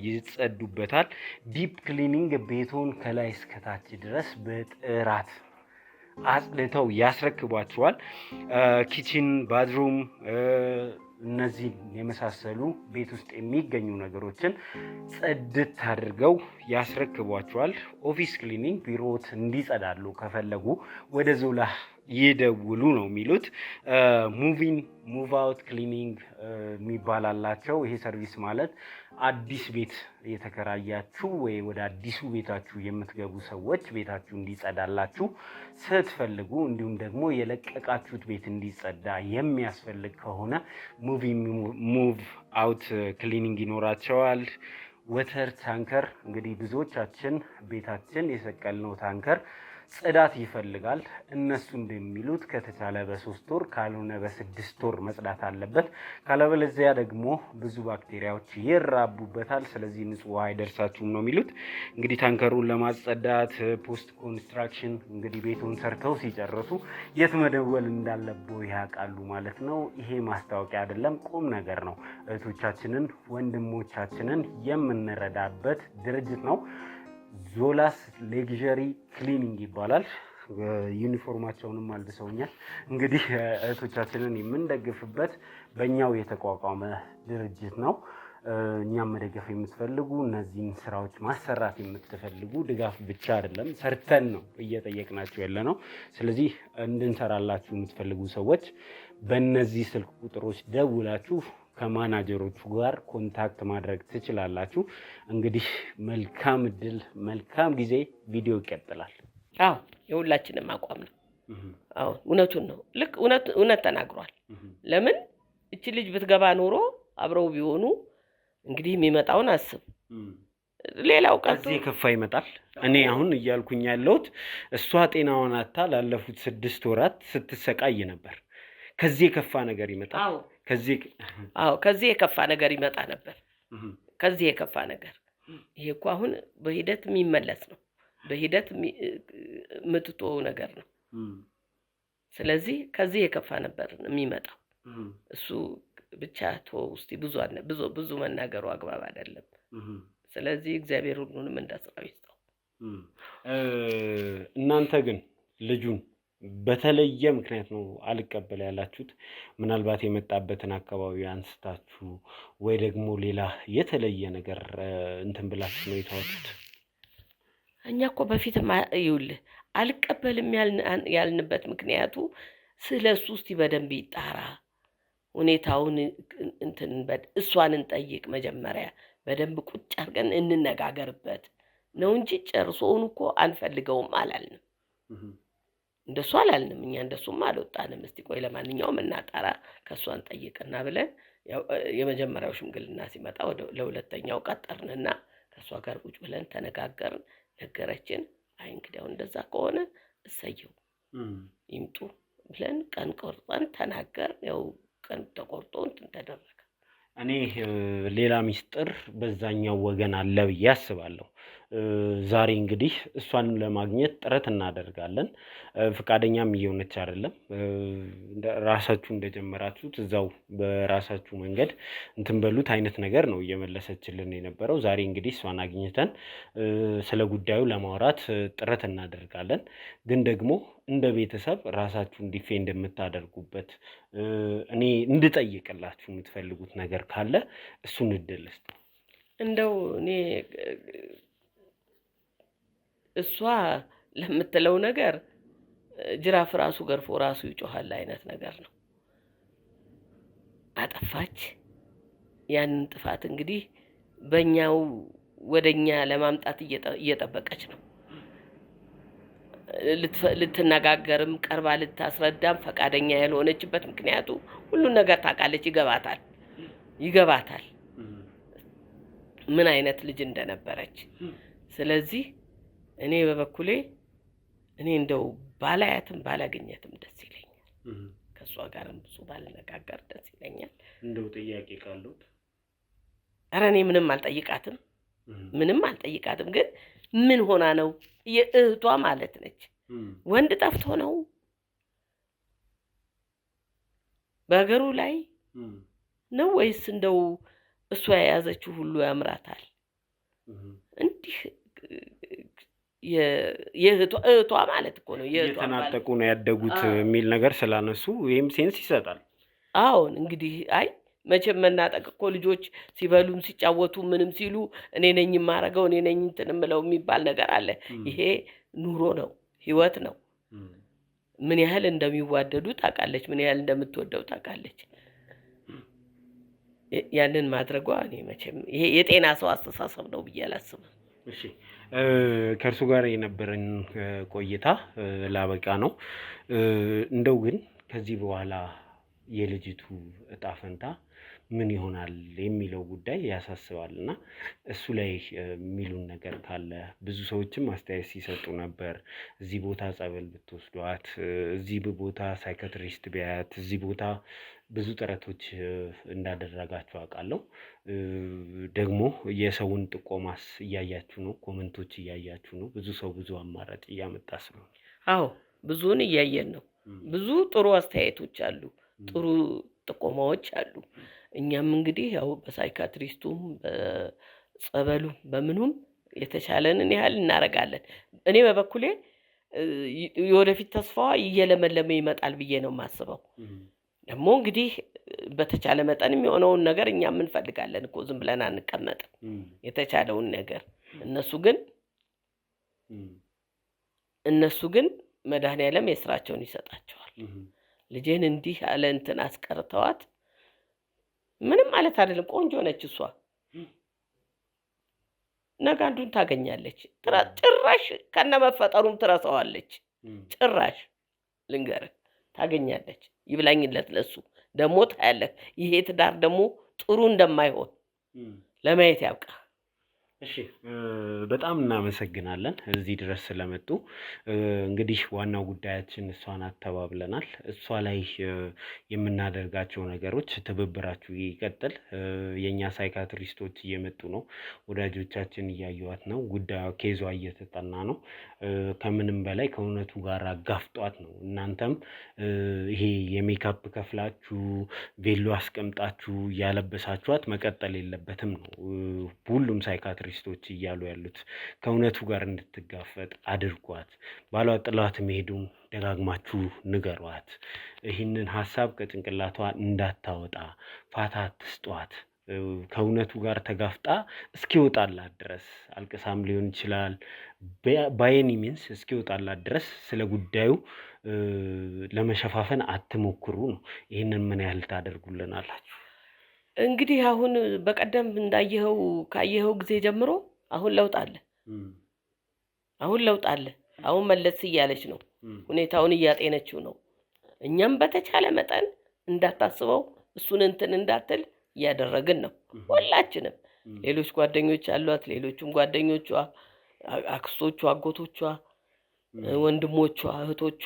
ይጸዱበታል። ዲፕ ክሊኒንግ ቤቶን ከላይ እስከታች ድረስ በጥራት አጽድተው ያስረክቧቸዋል። ኪችን፣ ባድሩም እነዚህ የመሳሰሉ ቤት ውስጥ የሚገኙ ነገሮችን ጽድት አድርገው ያስረክቧቸዋል። ኦፊስ ክሊኒንግ ቢሮት እንዲጸዳሉ ከፈለጉ ወደ ዞላ ይደውሉ ነው የሚሉት። ሙቪን ሙቭ አውት ክሊኒንግ የሚባል አላቸው። ይሄ ሰርቪስ ማለት አዲስ ቤት የተከራያችሁ ወይ ወደ አዲሱ ቤታችሁ የምትገቡ ሰዎች ቤታችሁ እንዲጸዳላችሁ ስትፈልጉ፣ እንዲሁም ደግሞ የለቀቃችሁት ቤት እንዲጸዳ የሚያስፈልግ ከሆነ ሙቭ አውት ክሊኒንግ ይኖራቸዋል። ወተር ታንከር እንግዲህ ብዙዎቻችን ቤታችን የሰቀልነው ታንከር ጽዳት ይፈልጋል። እነሱ እንደሚሉት ከተቻለ በ3 ወር ካልሆነ በ6 ወር መጽዳት አለበት። ካለበለዚያ ደግሞ ብዙ ባክቴሪያዎች ይራቡበታል። ስለዚህ ንጹህ ውሃ አይደርሳችሁም ነው የሚሉት። እንግዲህ ታንከሩን ለማጸዳት ፖስት ኮንስትራክሽን እንግዲህ ቤቱን ሰርተው ሲጨርሱ የት መደወል እንዳለብዎ ያውቃሉ ማለት ነው። ይሄ ማስታወቂያ አይደለም፣ ቁም ነገር ነው። እህቶቻችንን ወንድሞቻችንን የምንረዳበት ድርጅት ነው። ዞላስ ሌግዠሪ ክሊኒንግ ይባላል። ዩኒፎርማቸውንም አልብሰውኛል። እንግዲህ እህቶቻችንን የምንደግፍበት በእኛው የተቋቋመ ድርጅት ነው። እኛም መደገፍ የምትፈልጉ እነዚህን ስራዎች ማሰራት የምትፈልጉ ድጋፍ ብቻ አይደለም ሰርተን ነው እየጠየቅናችሁ ያለ ነው። ስለዚህ እንድንሰራላችሁ የምትፈልጉ ሰዎች በእነዚህ ስልክ ቁጥሮች ደውላችሁ ከማናጀሮቹ ጋር ኮንታክት ማድረግ ትችላላችሁ። እንግዲህ መልካም እድል፣ መልካም ጊዜ። ቪዲዮ ይቀጥላል። አዎ የሁላችንም አቋም ነው። አዎ እውነቱን ነው። ልክ እውነት ተናግሯል። ለምን እቺ ልጅ ብትገባ ኖሮ አብረው ቢሆኑ እንግዲህ የሚመጣውን አስብ። ሌላው ቀርቶ ከዚህ ከፋ ይመጣል። እኔ አሁን እያልኩኝ ያለሁት እሷ ጤናዋን አጥታ ላለፉት 6 ወራት ስትሰቃይ ነበር። ከዚህ የከፋ ነገር ይመጣል። ከዚህ የከፋ ነገር ይመጣ ነበር። ከዚህ የከፋ ነገር ይሄ እኮ አሁን በሂደት የሚመለስ ነው። በሂደት የምትተወው ነገር ነው። ስለዚህ ከዚህ የከፋ ነበር የሚመጣው። እሱ ብቻ ተወው እስቲ። ብዙ መናገሩ አግባብ አይደለም። ስለዚህ እግዚአብሔር ሁሉንም እንደስራው ይስጠው። እናንተ ግን ልጁን በተለየ ምክንያት ነው አልቀበል ያላችሁት። ምናልባት የመጣበትን አካባቢ አንስታችሁ ወይ ደግሞ ሌላ የተለየ ነገር እንትን ብላችሁ ነው የተዋችሁት? እኛ እኮ በፊትም ይኸውልህ አልቀበልም ያልንበት ምክንያቱ ስለሱ እስቲ በደንብ ይጣራ፣ ሁኔታውን እሷን እንጠይቅ፣ መጀመሪያ በደንብ ቁጭ አድርገን እንነጋገርበት ነው እንጂ ጨርሶውን እኮ አንፈልገውም አላልንም። እንደሱ አላልንም። እኛ እንደሱም አልወጣንም። እስቲ ቆይ ለማንኛውም እናጣራ፣ ከሷን ጠይቅና ብለን የመጀመሪያው ሽምግልና ሲመጣ ለሁለተኛው ቀጠርንና ከሷ ጋር ቁጭ ብለን ተነጋገርን። ነገረችን። አይ እንግዲያው እንደዛ ከሆነ እሰየው ይምጡ ብለን ቀን ቆርጠን ተናገር። ያው ቀን ተቆርጦ እንትን ተደረገ። እኔ ሌላ ሚስጥር በዛኛው ወገን አለ ብዬ አስባለሁ። ዛሬ እንግዲህ እሷን ለማግኘት ጥረት እናደርጋለን። ፍቃደኛም እየሆነች አይደለም። ራሳችሁ እንደጀመራችሁት እዛው በራሳችሁ መንገድ እንትን በሉት አይነት ነገር ነው እየመለሰችልን የነበረው። ዛሬ እንግዲህ እሷን አግኝተን ስለ ጉዳዩ ለማውራት ጥረት እናደርጋለን። ግን ደግሞ እንደ ቤተሰብ ራሳችሁን ዲፌንድ የምታደርጉበት እኔ እንድጠይቅላችሁ የምትፈልጉት ነገር ካለ እሱን እድል እስቲ። እንደው እኔ እሷ ለምትለው ነገር ጅራፍ ራሱ ገርፎ ራሱ ይጮሃል አይነት ነገር ነው። አጠፋች። ያንን ጥፋት እንግዲህ በእኛው ወደኛ ለማምጣት እየጠበቀች ነው። ልትነጋገርም ቀርባ ልታስረዳም ፈቃደኛ ያልሆነችበት ምክንያቱ ሁሉን ነገር ታውቃለች፣ ይገባታል ምን አይነት ልጅ እንደነበረች። ስለዚህ እኔ በበኩሌ እኔ እንደው ባላያትም ባላገኘትም ደስ ይለኛል። ከሷ ጋርም ብዙ ባልነጋገር ደስ ይለኛል። እንደው ጥያቄ ካለው ኧረ እኔ ምንም አልጠይቃትም። ግን ምን ሆና ነው? የእህቷ ማለት ነች። ወንድ ጠፍቶ ነው በሀገሩ ላይ ነው ወይስ እንደው እሷ የያዘችው ሁሉ ያምራታል? እንዲህ የእህቷ ማለት እኮ ነው። የተናጠቁ ነው ያደጉት የሚል ነገር ስላነሱ ወይም ሴንስ ይሰጣል። አሁን እንግዲህ አይ መቼም መናጠቅ እኮ ልጆች ሲበሉም ሲጫወቱ ምንም ሲሉ እኔ ነኝ የማረገው እኔ ነኝ እንትን የምለው የሚባል ነገር አለ። ይሄ ኑሮ ነው፣ ህይወት ነው። ምን ያህል እንደሚዋደዱ ታውቃለች፣ ምን ያህል እንደምትወደው ታውቃለች። ያንን ማድረጓ እኔ መቼም ይሄ የጤና ሰው አስተሳሰብ ነው ብዬ አላስብም። እሺ ከእርሱ ጋር የነበረን ቆይታ ላበቃ ነው። እንደው ግን ከዚህ በኋላ የልጅቱ እጣ ፈንታ ምን ይሆናል የሚለው ጉዳይ ያሳስባል እና እሱ ላይ የሚሉን ነገር ካለ። ብዙ ሰዎችም አስተያየት ሲሰጡ ነበር። እዚህ ቦታ ጸበል ብትወስዷት፣ እዚህ ቦታ ሳይካትሪስት ቢያያት፣ እዚህ ቦታ ብዙ ጥረቶች እንዳደረጋችሁ አውቃለሁ። ደግሞ የሰውን ጥቆማስ እያያችሁ ነው፣ ኮመንቶች እያያችሁ ነው። ብዙ ሰው ብዙ አማራጭ እያመጣ ስለሆነ አዎ ብዙውን እያየን ነው። ብዙ ጥሩ አስተያየቶች አሉ፣ ጥሩ ጥቆማዎች አሉ። እኛም እንግዲህ ያው በሳይካትሪስቱም በጸበሉ በምኑም የተቻለንን ያህል እናደርጋለን። እኔ በበኩሌ የወደፊት ተስፋዋ እየለመለመ ይመጣል ብዬ ነው የማስበው። ደግሞ እንግዲህ በተቻለ መጠን የሚሆነውን ነገር እኛም እንፈልጋለን እኮ ዝም ብለን አንቀመጥም። የተቻለውን ነገር እነሱ ግን መድኃኔዓለም የስራቸውን ይሰጣቸዋል። ልጄን እንዲህ ያለ እንትን አስቀርተዋት ምንም ማለት አይደለም። ቆንጆ ነች እሷ። ነገ አንዱን ታገኛለች። ጭራሽ ከነመፈጠሩም ትረሳዋለች። ጭራሽ ልንገርህ ታገኛለች። ይብላኝለት ለሱ ደግሞ ታያለህ። ይሄ ትዳር ደግሞ ጥሩ እንደማይሆን ለማየት ያብቃ። እሺ በጣም እናመሰግናለን እዚህ ድረስ ስለመጡ። እንግዲህ ዋናው ጉዳያችን እሷን አተባብለናል። እሷ ላይ የምናደርጋቸው ነገሮች ትብብራችሁ ይቀጥል። የኛ ሳይካትሪስቶች እየመጡ ነው፣ ወዳጆቻችን እያዩዋት ነው። ጉዳዩ ኬዟ እየተጠና ነው። ከምንም በላይ ከእውነቱ ጋር አጋፍጧት ነው። እናንተም ይሄ የሜካፕ ከፍላችሁ ቬሎ አስቀምጣችሁ እያለበሳችኋት መቀጠል የለበትም ነው ሁሉም ሳይካትሪስቶች እያሉ ያሉት። ከእውነቱ ጋር እንድትጋፈጥ አድርጓት። ባሏ ጥላት መሄዱን ደጋግማችሁ ንገሯት። ይህንን ሀሳብ ከጭንቅላቷ እንዳታወጣ ፋታ አትስጧት። ከእውነቱ ጋር ተጋፍጣ እስኪወጣላት ድረስ አልቅሳም ሊሆን ይችላል፣ ባይኒ ሚንስ እስኪወጣላት ድረስ ስለ ጉዳዩ ለመሸፋፈን አትሞክሩ ነው። ይህንን ምን ያህል ታደርጉልናላችሁ? እንግዲህ አሁን በቀደም ካየኸው ጊዜ ጀምሮ አሁን ለውጥ አለ። አሁን መለስ እያለች ነው፣ ሁኔታውን እያጤነችው ነው። እኛም በተቻለ መጠን እንዳታስበው እሱን እንትን እንዳትል እያደረግን ነው። ሁላችንም ሌሎች ጓደኞች አሏት፣ ሌሎችም ጓደኞቿ፣ አክስቶቿ፣ አጎቶቿ፣ ወንድሞቿ፣ እህቶቿ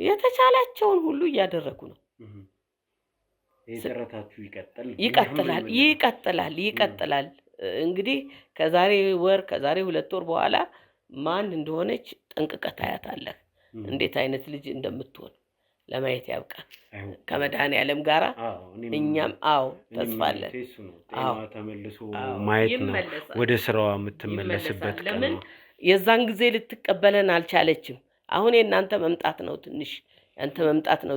የተቻላቸውን ሁሉ እያደረጉ ነው። የጥረታችሁ ይቀጥላል። እንግዲህ ከዛሬ 2 ወር በኋላ ማን እንደሆነች ጠንቅቀህ ታያታለህ። እንዴት አይነት ልጅ እንደምትሆን ለማየት ያብቃል። ከመድኃኔዓለም ጋራ እኛም ተስፋ አለን። ተመልሶ ማየት ነው ወደ ስራዋ የምትመለስበት ቀን ነው። የዛን ጊዜ ልትቀበለን አልቻለችም። አሁን የእናንተ መምጣት ነው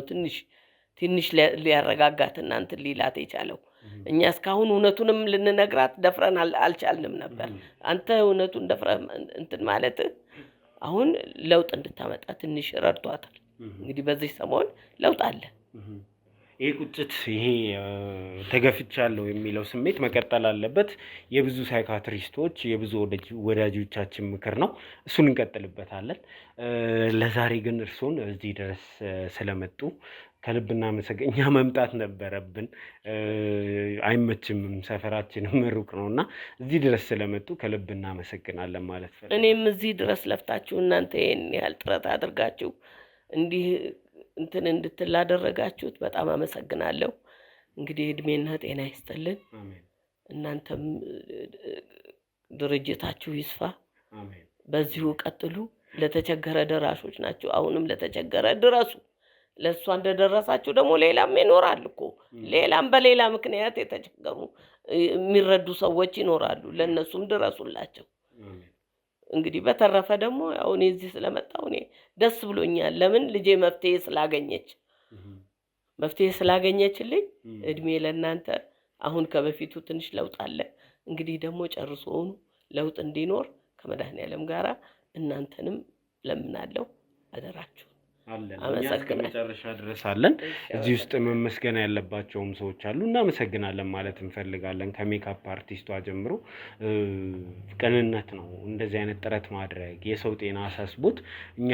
ትንሽ ሊያረጋጋት እናንተ ሊላት የቻለው። እኛ እስካሁን እውነቱንም ልንነግራት ደፍረን አልቻልንም ነበር። አንተ እውነቱን ደፍረህ እንትን ማለት አሁን ለውጥ እንድታመጣ ትንሽ ረድቷታል። እንግዲህ በዚህ ሰሞን ለውጥ አለ። ይሄ ቁጭት፣ ይሄ ተገፍቻለሁ የሚለው ስሜት መቀጠል አለበት። የብዙ ሳይካትሪስቶች የብዙ ወዳጆቻችን ምክር ነው። እሱን እንቀጥልበታለን። ለዛሬ ግን እርሶን እዚህ ድረስ ስለመጡ ከልብ እናመሰግናለን። እኛ መምጣት ነበረብን፣ አይመችም፣ ሰፈራችንም ሩቅ ነውና እዚህ ድረስ ስለመጡ ከልብ እናመሰግናለን ማለት ፈልጋለሁ። እኔም እዚህ ድረስ ለፍታችሁ እናንተ ይሄን ያህል ጥረት አድርጋችሁ እንዲህ እንትን እንድትላደረጋችሁት በጣም አመሰግናለሁ። እንግዲህ እድሜና ጤና ይስጥልን። እናንተም ድርጅታችሁ ይስፋ። በዚሁ ቀጥሉ። ለተቸገረ ደራሾች ናችሁ። አሁንም ለተቸገረ ድረሱ። ለእሷ እንደደረሳችሁ ደግሞ ሌላም ይኖራል እኮ። ሌላም በሌላ ምክንያት የተቸገሩ የሚረዱ ሰዎች ይኖራሉ። ለእነሱም ድረሱላቸው። እንግዲህ በተረፈ ደግሞ ያው እኔ እዚህ ስለመጣሁ እኔ ደስ ብሎኛል። ለምን ልጄ መፍትሄ ስላገኘችልኝ እድሜ ለእናንተ። አሁን ከበፊቱ ትንሽ ለውጥ አለ። እንግዲህ ደግሞ ጨርሶውኑ ለውጥ እንዲኖር ከመድኃኔዓለም ጋራ እናንተንም ለምናለሁ። አደራችሁ አለን እኛ እስከ መጨረሻ ድረስ አለን። እዚህ ውስጥ መመስገን ያለባቸውም ሰዎች አሉ። እናመሰግናለን ማለት እንፈልጋለን። ከሜካፕ አርቲስቷ ጀምሮ ቅንነት ነው እንደዚህ አይነት ጥረት ማድረግ። የሰው ጤና አሳስቦት እኛ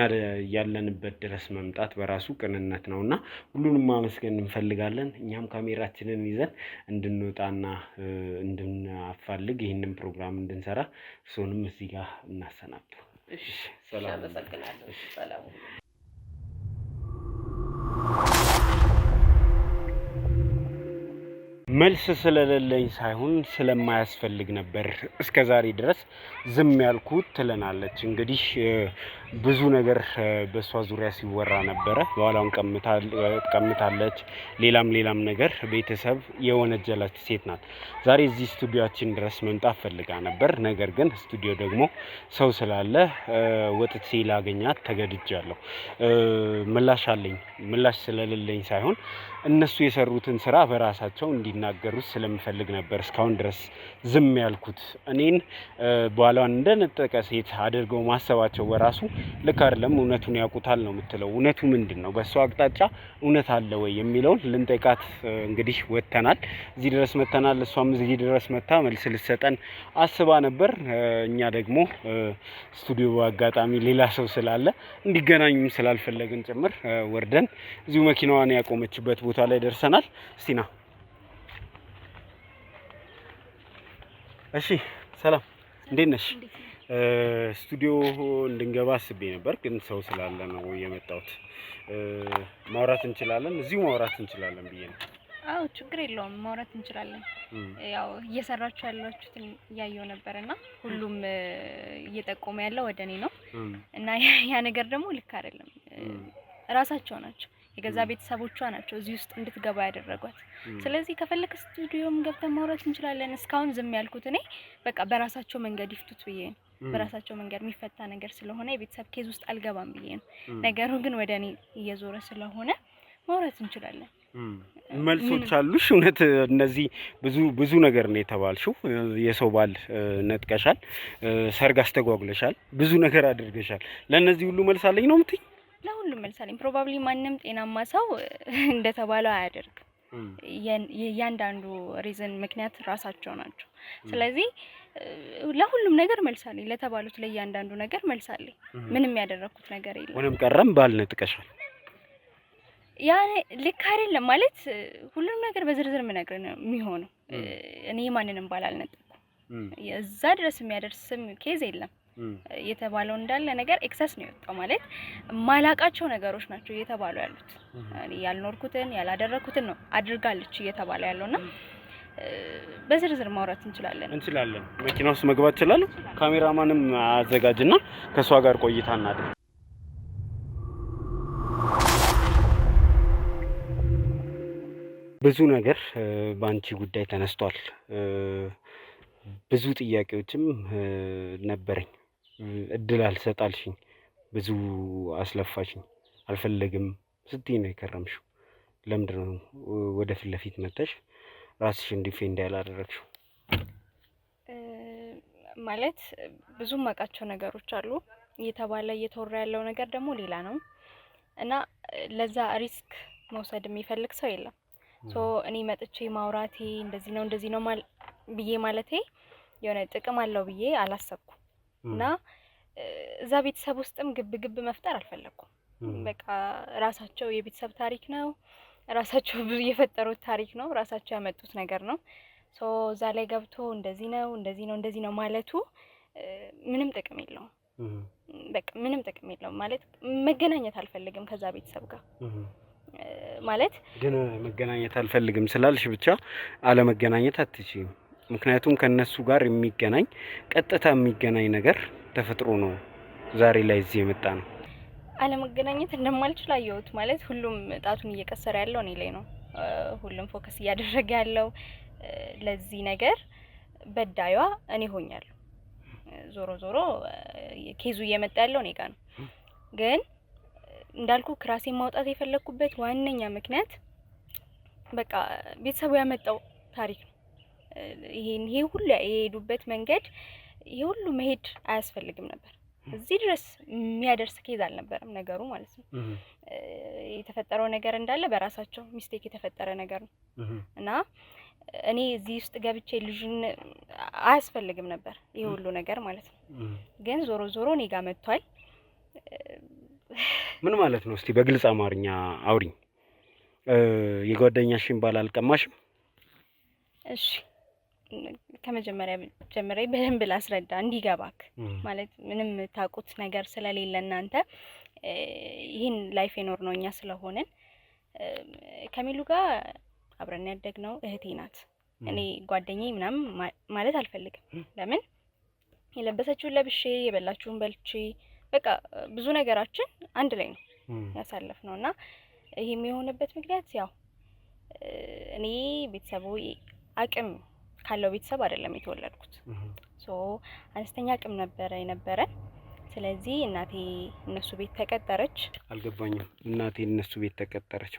ያለንበት ድረስ መምጣት በራሱ ቅንነት ነውና ሁሉንም ማመስገን እንፈልጋለን። እኛም ካሜራችንን ይዘን እንድንወጣና እንድናፋልግ ይህንን ፕሮግራም እንድንሰራ እሱንም እዚህ ጋር እናሰናብቱ። እሺ ሰላም አመሰግናለሁ። ሰላም መልስ ስለሌለኝ ሳይሆን ስለማያስፈልግ ነበር እስከዛሬ ድረስ ዝም ያልኩት ትለናለች። እንግዲህ ብዙ ነገር በሷ ዙሪያ ሲወራ ነበረ። በኋላም ቀምታለች ሌላም ነገር ቤተሰብ የወነጀለች ሴት ናት። ዛሬ እዚህ ስቱዲዮአችን ድረስ መምጣት ፈልጋ ነበር። ነገር ግን ስቱዲዮ ደግሞ ሰው ስላለ ወጥቼ ላገኛት ተገድጃለሁ። ምላሽ አለኝ። ምላሽ ስለሌለኝ ሳይሆን እነሱ የሰሩትን ስራ በራሳቸው እንዲናገሩት ስለምፈልግ ነበር እስካሁን ድረስ ዝም ያልኩት። እኔን ባሏን እንደነጠቀ ሴት አድርገው ማሰባቸው በራሱ ልክ አይደለም። እውነቱን ያውቁታል ነው የምትለው። እውነቱ ምንድነው? በሷ አቅጣጫ እውነት አለ ወይ የሚለውን ልንጠይቃት እንግዲህ ወጥተናል። እዚህ ድረስ መተናል። እሷም እዚህ ድረስ መታ መልስ ልትሰጠን አስባ ነበር። እኛ ደግሞ ስቱዲዮ አጋጣሚ ሌላ ሰው ስላለ እንዲገናኙም ስላልፈለግን ጭምር ወርደን እዚሁ መኪናዋን ያቆመችበት ቦታ ላይ ደርሰናል። እስቲ ና። እሺ ሰላም፣ እንዴት ነሽ? ስቱዲዮ እንድንገባ አስቤ ነበር፣ ግን ሰው ስላለ ነው የመጣሁት። ማውራት እንችላለን? እዚሁ ማውራት እንችላለን ብዬ ነው። አዎ ችግር የለውም፣ ማውራት እንችላለን። ያው እየሰራችሁ ያላችሁትን እያየሁ ነበርና ሁሉም እየጠቆመ ያለው ወደ እኔ ነው እና ያ ነገር ደግሞ ልክ አይደለም። ራሳቸው ናቸው የገዛ ቤተሰቦቿ ናቸው እዚህ ውስጥ እንድትገባ ያደረጓት። ስለዚህ ከፈለክ ስቱዲዮም ገብተን ማውራት እንችላለን። እስካሁን ዝም ያልኩት እኔ በቃ በራሳቸው መንገድ ይፍቱት ብዬ ነው። በራሳቸው መንገድ የሚፈታ ነገር ስለሆነ የቤተሰብ ኬዝ ውስጥ አልገባም ብዬ ነው። ነገሩ ግን ወደ እኔ እየዞረ ስለሆነ ማውራት እንችላለን። መልሶች አሉሽ? እውነት እነዚህ ብዙ ነገር ነው የተባልሽው። የሰው ባል ነጥቀሻል፣ ሰርግ አስተጓጉለሻል፣ ብዙ ነገር አድርገሻል። ለእነዚህ ሁሉ መልስ አለኝ ነው የምትይኝ? ለሁሉም መልስ አለኝ። ፕሮባብሊ ማንም ጤናማ ሰው እንደተባለው አያደርግም። ያንዳንዱ ሪዝን ምክንያት ራሳቸው ናቸው። ስለዚህ ለሁሉም ነገር መልስ አለኝ። ለተባሉት ለእያንዳንዱ ነገር መልስ አለኝ። ምንም ያደረኩት ነገር የለም። ሆነም ቀረም ባል ነጥቀሻል። ያ ልክ አይደለም ማለት ሁሉም ነገር በዝርዝር ምነግር ነው የሚሆነው። እኔ ማንንም ባል አልነጠኩም። እዛ ድረስ የሚያደርስም ኬዝ የለም። የተባለው እንዳለ ነገር ኤክሰስ ነው የወጣው። ማለት ማላቃቸው ነገሮች ናቸው እየተባሉ ያሉት። ያልኖርኩትን ያላደረኩትን ነው አድርጋለች እየተባለ ያለውና በዝርዝር ማውራት እንችላለን። መኪና ውስጥ መግባት ይችላል። ካሜራማንም አዘጋጅና ከሷ ጋር ቆይታ እናድርግ። ብዙ ነገር በአንቺ ጉዳይ ተነስቷል። ብዙ ጥያቄዎችም ነበረኝ። እድል አልሰጣልሽኝ፣ ብዙ አስለፋሽኝ። አልፈለግም ስትይ ነው የከረምሽው። ለምንድን ነው ወደ ፊት ለፊት መጥተሽ ራስሽን ዲፌንድ ያላደረግሽው? ማለት ብዙ ማቃቸው ነገሮች አሉ። እየተባለ እየተወራ ያለው ነገር ደግሞ ሌላ ነው እና ለዛ ሪስክ መውሰድ የሚፈልግ ሰው የለም። ሶ እኔ መጥቼ ማውራቴ እንደዚህ ነው ብዬ ማለቴ የሆነ ጥቅም አለው ብዬ አላሰብኩም እና እዛ ቤተሰብ ውስጥም ግብ መፍጠር አልፈለኩም። በቃ ራሳቸው የቤተሰብ ታሪክ ነው፣ ራሳቸው ብዙ የፈጠሩት ታሪክ ነው፣ ራሳቸው ያመጡት ነገር ነው። ሶ እዛ ላይ ገብቶ እንደዚህ ነው ማለቱ ምንም ጥቅም የለውም። በቃ ምንም ጥቅም የለውም። ማለት መገናኘት አልፈልግም ከዛ ቤተሰብ ጋር ማለት ግን መገናኘት አልፈልግም ስላልሽ ብቻ አለመገናኘት አትችይም። ምክንያቱም ከነሱ ጋር የሚገናኝ ቀጥታ የሚገናኝ ነገር ተፈጥሮ ነው ዛሬ ላይ እዚህ የመጣ ነው። አለመገናኘት እንደማልችል አየሁት። ማለት ሁሉም ጣቱን እየቀሰረ ያለው እኔ ላይ ነው። ሁሉም ፎከስ እያደረገ ያለው ለዚህ ነገር በዳይዋ እኔ ሆኛለሁ። ዞሮ ኬዙ እየመጣ ያለው እኔ ጋር ነው። ግን እንዳልኩ ክራሴን ማውጣት የፈለኩበት ዋነኛ ምክንያት በቃ ቤተሰቡ ያመጣው ታሪክ ነው። ይሄ ሁሉ የሄዱበት መንገድ ይሄ ሁሉ መሄድ አያስፈልግም ነበር። እዚህ ድረስ የሚያደርስ ኬዝ አልነበረም ነገሩ ማለት ነው። የተፈጠረው ነገር እንዳለ በራሳቸው ሚስቴክ የተፈጠረ ነገር ነው እና እኔ እዚህ ውስጥ ገብቼ ልጅን አያስፈልግም ነበር ይሄ ሁሉ ነገር ማለት ነው። ግን ዞሮ ዞሮ እኔ ጋር መጥቷል። ምን ማለት ነው? እስቲ በግልጽ አማርኛ አውሪኝ። የጓደኛሽን ባል አልቀማሽም? እሺ ከመጀመሪያ ጀምሬ በደንብ ላስረዳ እንዲገባክ ማለት ምንም ታውቁት ነገር ስለሌለ እናንተ ይሄን ላይፍ የኖር ነው እኛ ስለሆነን ከሚሉ ጋር አብረን ያደግነው እህቴ ናት። እኔ ጓደኛዬ ምናምን ማለት አልፈልግም። ለምን የለበሰችውን ለብሼ የበላችሁን በልቼ በቃ ብዙ ነገራችን አንድ ላይ ነው ያሳለፍነው እና ይሄም የሆነበት ምክንያት ያው እኔ ቤተሰቡ አቅም ካለው ቤተሰብ አይደለም የተወለድኩት። አነስተኛ አቅም ነበረ። ስለዚህ እናቴ እነሱ ቤት ተቀጠረች። አልገባኝም። እናቴ እነሱ ቤት ተቀጠረች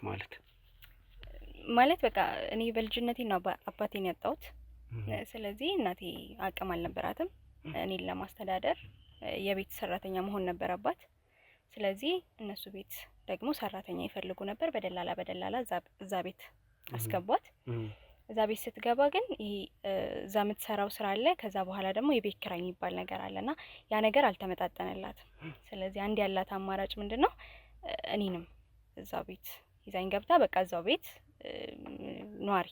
ማለት በቃ እኔ በልጅነቴ ነው አባቴን ያጣሁት። ስለዚህ እናቴ አቅም አልነበራትም እኔን ለማስተዳደር፣ የቤት ሰራተኛ መሆን ነበረባት። ስለዚህ እነሱ ቤት ደግሞ ሰራተኛ ይፈልጉ ነበር። በደላላ እዛ ቤት አስገቧት። እዛ ቤት ስትገባ ግን ይሄ እዛ የምትሰራው ስራ አለ። ከዛ በኋላ ደግሞ የቤት ኪራይ የሚባል ነገር አለና ያ ነገር አልተመጣጠነላትም። ስለዚህ አንድ ያላት አማራጭ ምንድነው? እኔንም እዛ ቤት ይዛኝ ገብታ በቃ እዛው ቤት ኗሪ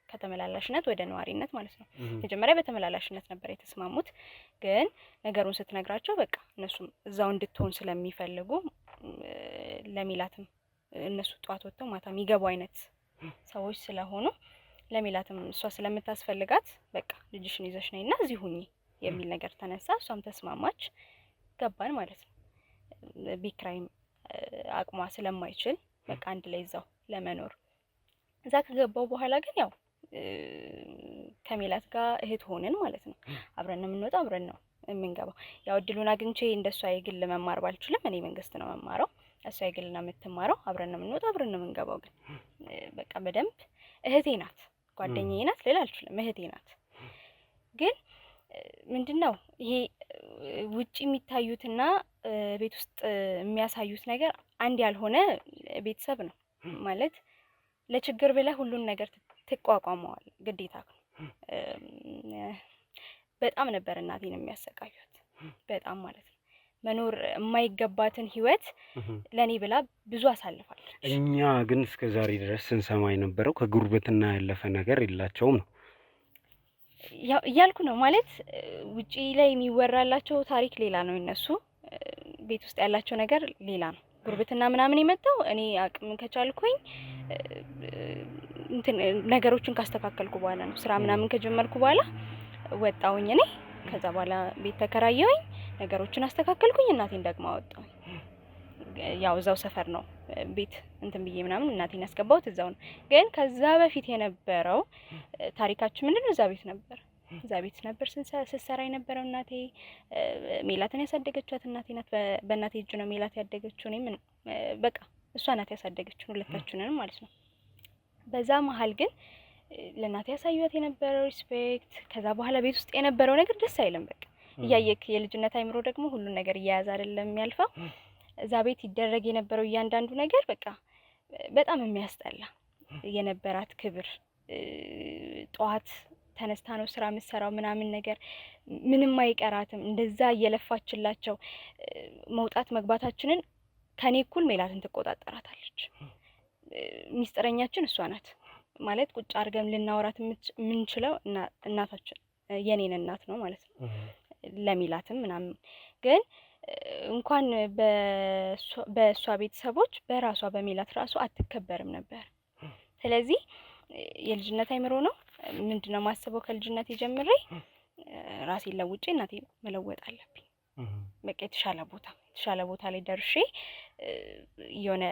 ከተመላላሽነት ወደ ኗሪነት ማለት ነው። መጀመሪያ በተመላላሽነት ነበር የተስማሙት። ግን ነገሩን ስትነግራቸው በቃ እነሱም እዛው እንድትሆን ስለሚፈልጉ ለሚላትም እነሱ ጧት ወጥተው ማታ የሚገቡ አይነት ሰዎች ስለሆኑ ለሚላትም እሷ ስለምታስፈልጋት በቃ ልጅሽን ይዘሽ ነይና እዚህ ሁኚ የሚል ነገር ተነሳ። እሷም ተስማማች፣ ገባን ማለት ነው። ቤት ኪራይም አቅሟ ስለማይችል በቃ አንድ ላይ እዛው ለመኖር እዛ ከገባው በኋላ ግን ያው ከሜላት ጋር እህት ሆነን ማለት ነው። አብረን ነው የምንወጣው፣ አብረን ነው የምንገባው። ያው እድሉን አግኝቼ እንደሷ የግል መማር ባልችልም እኔ መንግስት ነው መማረው፣ እሷ የግል ነው የምትማረው። አብረን ነው የምንወጣው፣ አብረን ነው የምንገባው። ግን በቃ በደንብ እህቴ ናት፣ ጓደኛዬ ናት ልል አልችልም፣ እህቴ ናት። ግን ምንድነው ይሄ ውጪ የሚታዩትና ቤት ውስጥ የሚያሳዩት ነገር አንድ ያልሆነ ቤተሰብ ነው ማለት። ለችግር ብለህ ሁሉን ነገር ትቋቋመዋል፣ ግዴታ ነው። በጣም ነበር እናቴን የሚያሰቃዩት፣ በጣም ማለት ነው። መኖር የማይገባትን ህይወት ለኔ ብላ ብዙ አሳልፋለች። እኛ ግን እስከዛሬ ድረስ ስንሰማ የነበረው ከጉርብትና ያለፈ ነገር የላቸውም ነው እያልኩ ነው ማለት። ውጪ ላይ የሚወራላቸው ታሪክ ሌላ ነው፣ እነሱ ቤት ውስጥ ያላቸው ነገር ሌላ ነው። ጉርብትና ምናምን የመጣው እኔ አቅም ከቻልኩኝ ነገሮችን ካስተካከልኩ በኋላ ነው። ስራ ምናምን ከጀመርኩ በኋላ ወጣውኝ እኔ። ከዛ በኋላ ቤት ተከራየሁኝ፣ ነገሮችን አስተካከልኩኝ፣ እናቴን ደግሞ አወጣሁኝ። ያው እዛው ሰፈር ነው ቤት ብዬ ምናምን እናቴን ያስገባሁት እዛው ነው። ግን ከዛ በፊት የነበረው ታሪካችን ምንድነው? እዛ ቤት ነበር ስትሰራ የነበረው እናቴ። ሜላትን ያሳደገቻት እናቴ ናት። በእናቴ እጅ ነው ሜላት ያደገችው። እኔ በቃ እሷ ናት ያሳደገችን ሁለታችንን ማለት ነው። በዛ መሀል ግን ለእናቴ ያሳዩት የነበረው ሪስፔክት፣ ከዛ በኋላ ቤት ውስጥ የነበረው ነገር ደስ አይልም። በቃ እያየክ የልጅነት አይምሮ ደግሞ ሁሉን ነገር እያያዝ አይደለም የሚያልፈው። እዛ ቤት ይደረግ የነበረው እያንዳንዱ ነገር በቃ በጣም የሚያስጠላ የነበራት ክብር፣ ጠዋት ተነስታ ነው ስራ የምትሰራው ምናምን ነገር ምንም አይቀራትም። እንደዛ እየለፋችላቸው መውጣት መግባታችንን ከኔ እኩል ሜላትን ትቆጣጠራታለች። ሚስጥረኛችን እሷ ናት ማለት ቁጭ አድርገን ልናወራት የምንችለው እናታችን የኔን እናት ነው ማለት ነው። ለሚላትም ምናምን ግን እንኳን በእሷ ቤተሰቦች በራሷ በሚላት ራሱ አትከበርም ነበር። ስለዚህ የልጅነት አይምሮ ነው ምንድነው ማስበው ከልጅነት ጀምሬ ራሴን ለውጬ እናቴ መለወጥ አለብኝ። በቃ የተሻለ ቦታ ላይ ደርሼ የሆነ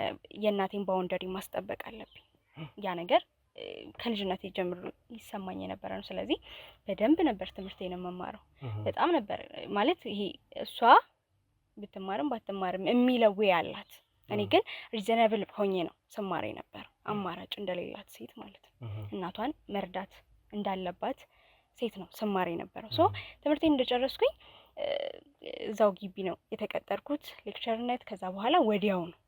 የእናቴን ባውንደሪ ማስጠበቅ አለብኝ። ያ ነገር ከልጅነት ጀምሮ ይሰማኝ የነበረ ነው። ስለዚህ በደንብ ነበር ትምህርቴን መማረው። በጣም ነበር ማለት ይሄ እሷ ብትማርም ባትማርም የሚለው ያላት፣ እኔ ግን ሪዘናብል ሆኜ ነው ስማሬ ነበር። አማራጭ እንደሌላት ሴት ማለት ነው። እናቷን መርዳት እንዳለባት ሴት ነው ስማር የነበረው። ሶ ትምህርቴን እንደጨረስኩኝ እዛው ግቢ ነው የተቀጠርኩት ሌክቸርነት። ከዛ በኋላ ወዲያው ነው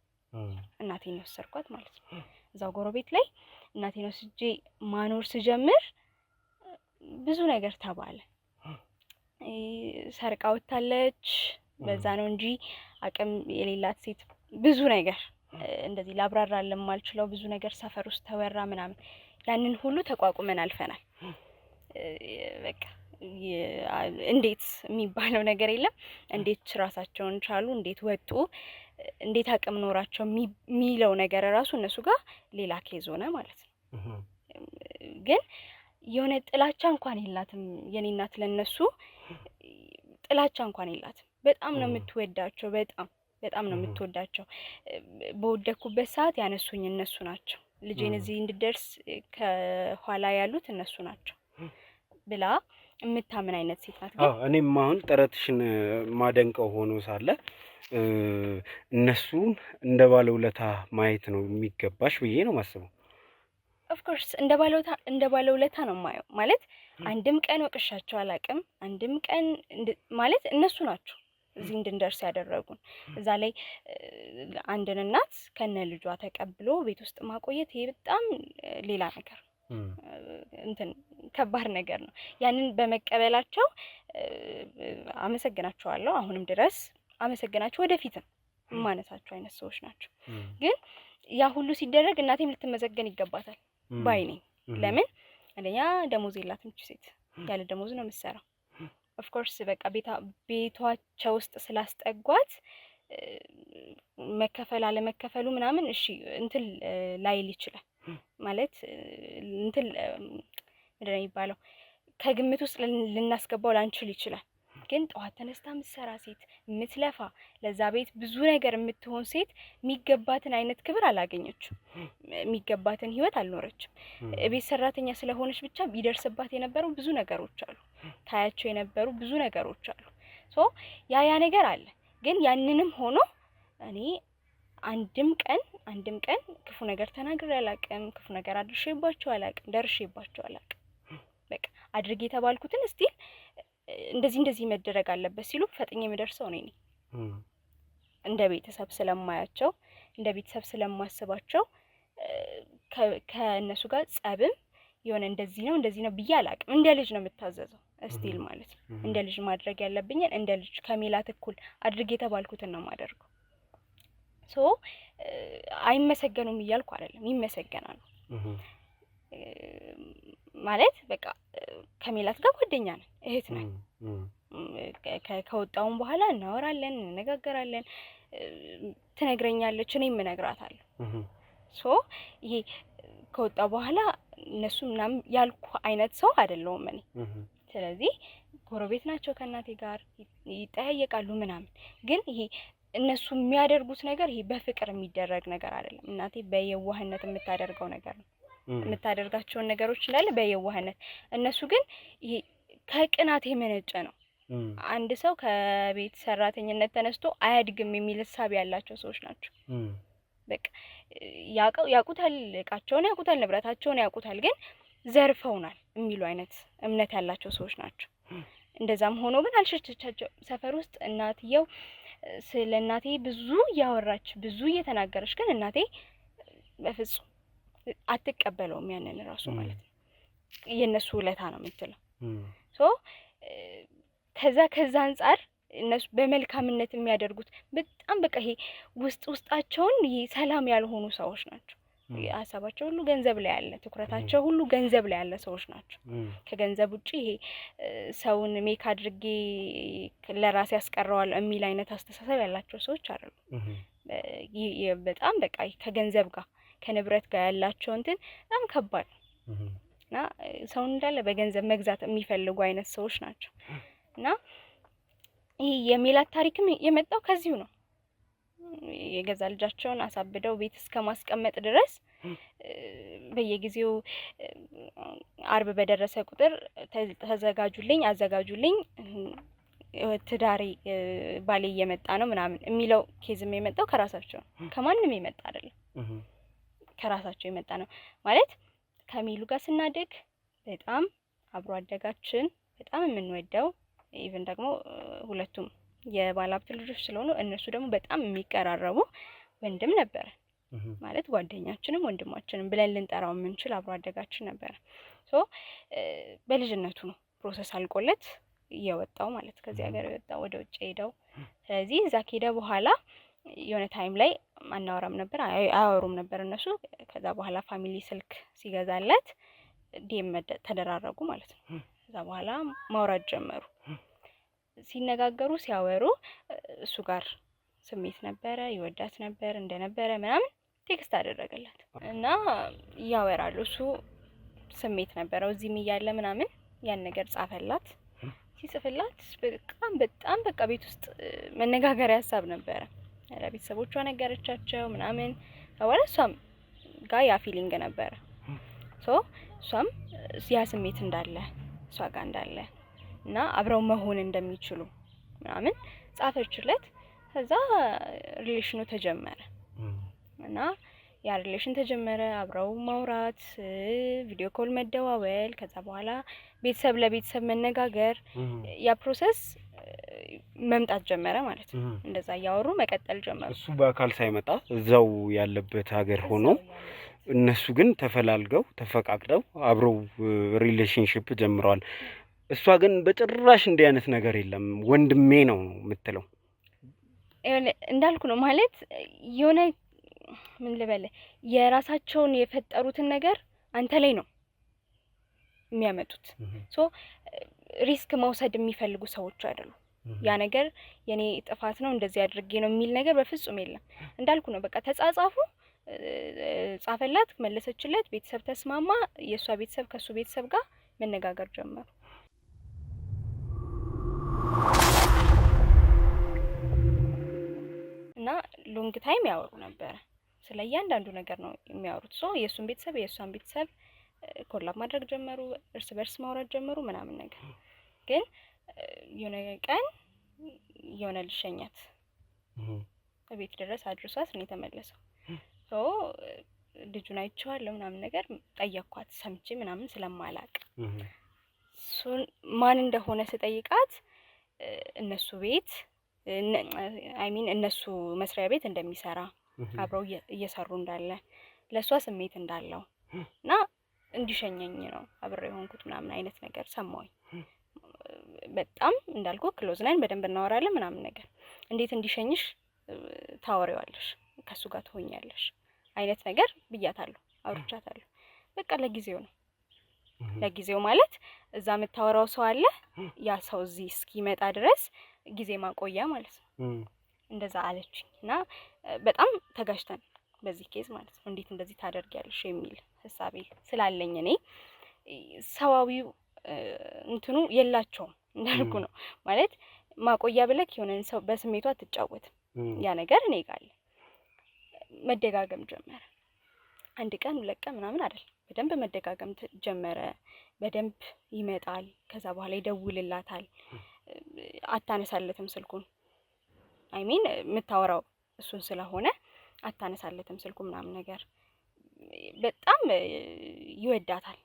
እናቴን ወሰድኳት ማለት ነው። እዛው ጎረቤት ላይ እናቴን ወስጄ ማኖር ስጀምር ብዙ ነገር ተባለ። ሰርቃ ወጣለች፣ በዛ ነው እንጂ አቅም የሌላት ሴት ብዙ ነገር እንደዚህ ላብራራ ለማልችለው ብዙ ነገር ሰፈር ውስጥ ተወራ ምናምን። ያንን ሁሉ ተቋቁመን አልፈናል። በቃ እንዴት የሚባለው ነገር የለም። እንዴት ራሳቸውን ቻሉ፣ እንዴት ወጡ፣ እንዴት አቅም ኖራቸው የሚለው ነገር ራሱ እነሱ ጋር ሌላ ኬዝ ሆነ ማለት ነው። ግን የሆነ ጥላቻ እንኳን የላትም የኔ እናት፣ ለነሱ ጥላቻ እንኳን የላትም። በጣም ነው የምትወዳቸው፣ በጣም ነው የምትወዳቸው። በወደኩበት ሰዓት ያነሱኝ እነሱ ናቸው። ልጄን እዚህ እንድደርስ ከኋላ ያሉት እነሱ ናቸው ብላ የምታምን አይነት ሴት ናት። ግን እኔም አሁን ጥረትሽን ማደንቀው ሆኖ ሳለ እነሱን እንደ ባለውለታ ማየት ነው የሚገባሽ ብዬ ነው ማስበው። ኦፍ ኮርስ እንደ ባለውለታ ነው ማየው። ማለት አንድም ቀን ወቅሻቸው አላቅም። አንድም ቀን ማለት እነሱ ናቸው እዚህ እንድንደርስ ያደረጉን። እዛ ላይ አንድን እናት ከነ ልጇ ተቀብሎ ቤት ውስጥ ማቆየት ይሄ በጣም ሌላ ነገር እንትን ከባድ ነገር ነው። ያንን በመቀበላቸው አመሰግናቸዋለሁ። አሁንም ድረስ አመሰግናቸው፣ ወደፊትም የማነሳቸው አይነት ሰዎች ናቸው። ግን ያ ሁሉ ሲደረግ እናቴም ልትመሰገን ይገባታል ባይ ነኝ። ለምን አንደኛ ደሞዝ የላትም ሴት፣ ያለ ደሞዝ ነው የምትሰራው። ኦፍ ኮርስ በቃ ቤቷቸው ውስጥ ስላስጠጓት መከፈል አለመከፈሉ ምናምን እሺ እንትን ላይል ይችላል ማለት እንትን ምንድን ነው የሚባለው ከግምት ውስጥ ልናስገባው ላንችል ይችላል። ግን ጠዋት ተነስታ የምትሰራ ሴት፣ የምትለፋ ለዛ ቤት ብዙ ነገር የምትሆን ሴት የሚገባትን አይነት ክብር አላገኘችም። የሚገባትን ህይወት አልኖረችም። ቤት ሰራተኛ ስለሆነች ብቻ ቢደርስባት የነበረው ብዙ ነገሮች አሉ፣ ታያቸው የነበሩ ብዙ ነገሮች አሉ። ሶ ያ ነገር አለ። ግን ያንንም ሆኖ እኔ አንድም ቀን ክፉ ነገር ተናግሬ አላውቅም። ክፉ ነገር አድርሼባቸው አላውቅም፣ ደርሼባቸው አላውቅም። በቃ አድርጌ የተባልኩትን እስቲል እንደዚህ መደረግ አለበት ሲሉ ፈጥኜ የምደርሰው ነኝ። እንደ ቤተሰብ ስለማያቸው፣ እንደ ቤተሰብ ስለማስባቸው ከእነሱ ጋር ጸብም የሆነ እንደዚህ ነው ብዬ አላውቅም። እንደ ልጅ ነው የምታዘዘው እስቲል ማለት ነው። እንደ ልጅ ማድረግ ያለብኝን እንደ ልጅ ከሜላት እኩል አድርጌ የተባልኩትን ነው የማደርገው። ሶ አይመሰገኑም እያልኩ አይደለም፣ ይመሰገናሉ። ማለት በቃ ከሜላት ጋር ጓደኛ ነን፣ እህት ነን። ከወጣውን በኋላ እናወራለን፣ እንነጋገራለን፣ ትነግረኛለች፣ እኔም እነግራታለሁ። ሶ ይሄ ከወጣ በኋላ እነሱ ምናምን ያልኩ አይነት ሰው አይደለሁም እኔ። ስለዚህ ጎረቤት ናቸው፣ ከእናቴ ጋር ይጠያየቃሉ ምናምን። ግን ይሄ እነሱ የሚያደርጉት ነገር ይሄ በፍቅር የሚደረግ ነገር አይደለም። እናቴ በየዋህነት የምታደርገው ነገር ነው። የምታደርጋቸውን ነገሮች እንዳለ በየዋህነት፣ እነሱ ግን ይሄ ከቅናት የመነጨ ነው። አንድ ሰው ከቤት ሰራተኝነት ተነስቶ አያድግም የሚል ሐሳብ ያላቸው ሰዎች ናቸው። በቃ ያውቁታል፣ እቃቸውን ያውቁታል፣ ንብረታቸውን ያውቁታል፣ ግን ዘርፈውናል የሚሉ አይነት እምነት ያላቸው ሰዎች ናቸው። እንደዛም ሆኖ ግን አልሸሸቻቸው። ሰፈር ውስጥ እናትየው ስለ እናቴ ብዙ እያወራች ብዙ እየተናገረች፣ ግን እናቴ በፍጹም አትቀበለውም ያንን ራሱ ማለት ነው። የእነሱ ውለታ ነው የምትለው። ሶ ከዛ አንጻር እነሱ በመልካምነት የሚያደርጉት በጣም በቃ ይሄ ውስጣቸውን ይሄ ሰላም ያልሆኑ ሰዎች ናቸው። ሀሳባቸው ሁሉ ገንዘብ ላይ ያለ፣ ትኩረታቸው ሁሉ ገንዘብ ላይ ያለ ሰዎች ናቸው። ከገንዘብ ውጪ ይሄ ሰውን ሜክ አድርጌ ለራሴ ያስቀረዋል የሚል አይነት አስተሳሰብ ያላቸው ሰዎች አይደሉም። በጣም በቃ ከገንዘብ ጋር ከንብረት ጋር ያላቸው እንትን በጣም ከባድ እና ሰውን እንዳለ በገንዘብ መግዛት የሚፈልጉ አይነት ሰዎች ናቸው። እና ይሄ የሜላት ታሪክም የመጣው ከዚሁ ነው። የገዛ ልጃቸውን አሳብደው ቤት እስከ ማስቀመጥ ድረስ በየጊዜው አርብ በደረሰ ቁጥር ተዘጋጁልኝ፣ አዘጋጁልኝ፣ ትዳሬ ባሌ እየመጣ ነው ምናምን የሚለው ኬዝም የመጣው ከራሳቸው ነው። ከማንም የመጣ አይደለም፣ ከራሳቸው የመጣ ነው። ማለት ከሚሉ ጋር ስናድግ በጣም አብሮ አደጋችን በጣም የምንወደው ኢቭን ደግሞ ሁለቱም የባለሀብት ልጆች ስለሆኑ እነሱ ደግሞ በጣም የሚቀራረቡ ወንድም ነበር። ማለት ጓደኛችንም ወንድማችንም ብለን ልንጠራው የምንችል አብሮ አደጋችን ነበር። ሶ በልጅነቱ ነው ፕሮሰስ አልቆለት የወጣው ማለት ከዚህ ሀገር የወጣው ወደ ውጭ ሄደው። ስለዚህ እዛ ከሄደ በኋላ የሆነ ታይም ላይ አናወራም ነበር፣ አያወሩም ነበር እነሱ። ከዛ በኋላ ፋሚሊ ስልክ ሲገዛለት ዲኤም ተደራረጉ ማለት ነው። ከዛ በኋላ ማውራት ጀመሩ። ሲነጋገሩ ሲያወሩ እሱ ጋር ስሜት ነበረ፣ ይወዳት ነበር እንደነበረ ምናምን ቴክስት አደረገላት እና ያወራሉ። እሱ ስሜት ነበረው እዚህም እያለ ምናምን ያን ነገር ጻፈላት። ሲጽፍላት በጣም በቃ ቤት ውስጥ መነጋገሪያ ሀሳብ ነበረ። ለቤተሰቦቿ ነገረቻቸው ምናምን። አወራ እሷም ጋር ያ ፊሊንግ ነበረ። ሶ እሷም ያ ስሜት እንዳለ እሷ ጋር እንዳለ እና አብረው መሆን እንደሚችሉ ምናምን ጻፈችለት። ከዛ ሪሌሽኑ ተጀመረ እና ያ ሪሌሽን ተጀመረ። አብረው ማውራት፣ ቪዲዮ ኮል መደዋወል፣ ከዛ በኋላ ቤተሰብ ለቤተሰብ መነጋገር፣ ያ ፕሮሰስ መምጣት ጀመረ ማለት ነው። እንደዛ እያወሩ መቀጠል ጀመሩ። እሱ በአካል ሳይመጣ እዛው ያለበት ሀገር ሆኖ እነሱ ግን ተፈላልገው ተፈቃቅደው አብረው ሪሌሽንሺፕ ጀምረዋል። እሷ ግን በጭራሽ እንዲህ አይነት ነገር የለም ወንድሜ ነው የምትለው። እንዳልኩ ነው ማለት የሆነ ምን ልበል የራሳቸውን የፈጠሩትን ነገር አንተ ላይ ነው የሚያመጡት። ሶ ሪስክ መውሰድ የሚፈልጉ ሰዎች አይደሉም። ያ ነገር የኔ ጥፋት ነው እንደዚህ አድርጌ ነው የሚል ነገር በፍጹም የለም። እንዳልኩ ነው በቃ ተጻጻፉ፣ ጻፈላት፣ መለሰችለት፣ ቤተሰብ ተስማማ፣ የሷ ቤተሰብ ከሱ ቤተሰብ ጋር መነጋገር ጀመሩ። እና ሎንግ ታይም ያወሩ ነበር። ስለ እያንዳንዱ ነገር ነው የሚያወሩት። ሶ የእሱን ቤተሰብ የእሷን ቤተሰብ ኮላብ ማድረግ ጀመሩ፣ እርስ በርስ ማውራት ጀመሩ ምናምን ነገር። ግን የሆነ ቀን የሆነ ልሸኛት ቤት ድረስ አድርሷት ነው የተመለሰው። ሶ ልጁን አይቼዋለሁ ምናምን ነገር ጠየኳት፣ ሰምቼ ምናምን ስለማላቅ ማን እንደሆነ ስጠይቃት እነሱ ቤት እነሱ መስሪያ ቤት እንደሚሰራ አብረው እየሰሩ እንዳለ ለሷ ስሜት እንዳለው እና እንዲሸኘኝ ነው አብሬ የሆንኩት ምናምን አይነት ነገር ሰማሁኝ። በጣም እንዳልኩ ክሎዝ ነን፣ በደንብ እናወራለን ምናምን ነገር። እንዴት እንዲሸኝሽ ታወሪዋለሽ፣ ከሱ ጋር ትሆኛለሽ አይነት ነገር ብያታለሁ፣ አውርቻታለሁ። በቃ ለጊዜው ነው ለጊዜው ማለት እዛ የምታወራው ሰው አለ፣ ያ ሰው እዚህ እስኪመጣ ድረስ ጊዜ ማቆያ ማለት ነው። እንደዛ አለችኝ እና በጣም ተጋጭተን በዚህ ኬዝ ማለት ነው። እንዴት እንደዚህ ታደርጊያለሽ የሚል ሐሳቤ ስላለኝ እኔ ሰዋዊው እንትኑ የላቸውም እንዳልኩ ነው ማለት ማቆያ ብለክ የሆነን ሰው በስሜቷ አትጫወትም። ያ ነገር እኔ ጋር አለ። መደጋገም ጀመረ። አንድ ቀን ሁለት ቀን ምናምን አይደል፣ በደንብ መደጋገም ጀመረ። በደንብ ይመጣል። ከዛ በኋላ ይደውልላታል። አታነሳለትም ስልኩን። አይሚን የምታወራው እሱን ስለሆነ አታነሳለትም ስልኩ ምናምን ነገር። በጣም ይወዳታል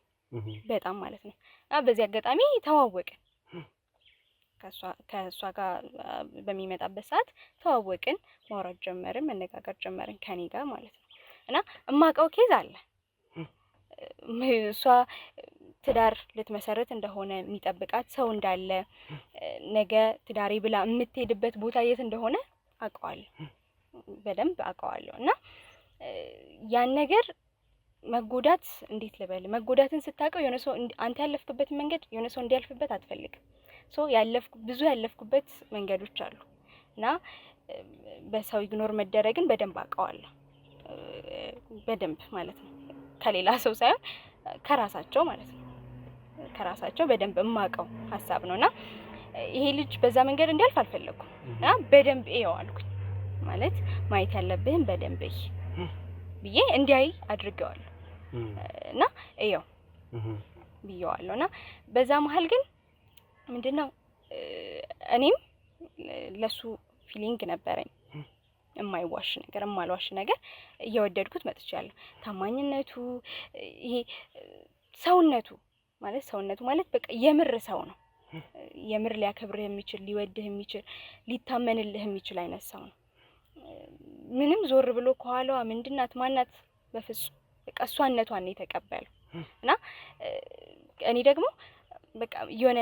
በጣም ማለት ነው። በዚህ አጋጣሚ ተዋወቅን። ከሷ ጋር በሚመጣበት ሰዓት ተዋወቅን፣ ማውራት ጀመርን፣ መነጋገር ጀመርን ከኔ ጋር ማለት ነው። እና እማውቀው ኬዝ አለ። እሷ ትዳር ልትመሰረት እንደሆነ የሚጠብቃት ሰው እንዳለ፣ ነገ ትዳሬ ብላ የምትሄድበት ቦታ የት እንደሆነ አውቀዋለሁ፣ በደንብ አውቀዋለሁ። እና ያን ነገር መጎዳት እንዴት ልበል፣ መጎዳትን ስታውቀው የሆነ ሰው አንተ ያለፍክበትን መንገድ የሆነ ሰው እንዲያልፍበት አትፈልግም። ብዙ ያለፍኩበት መንገዶች አሉ እና በሰው ኢግኖር መደረግን በደንብ አውቀዋለሁ፣ በደንብ ማለት ነው። ከሌላ ሰው ሳይሆን ከራሳቸው ማለት ነው። ከራሳቸው በደንብ የማውቀው ሀሳብ ነውና ይሄ ልጅ በዛ መንገድ እንዲያልፍ አልፈለኩም እና በደንብ እየው አልኩኝ። ማለት ማየት ያለብህን በደንብ ብዬ እንዲያይ አድርገዋለሁ እና እየው ብየዋለሁና በዛ መሀል ግን ምንድነው እኔም ለሱ ፊሊንግ ነበረኝ፣ የማይዋሽ ነገር የማልዋሽ ነገር እየወደድኩት መጥቻለሁ። ታማኝነቱ፣ ይሄ ሰውነቱ ማለት ሰውነቱ ማለት በቃ የምር ሰው ነው። የምር ሊያከብርህ የሚችል ሊወድህ የሚችል ሊታመንልህ የሚችል አይነት ሰው ነው። ምንም ዞር ብሎ ከኋላዋ ምንድናት ማናት በፍጹም በቃ እሷነቷን ነው የተቀበለው። እና እኔ ደግሞ በቃ የሆነ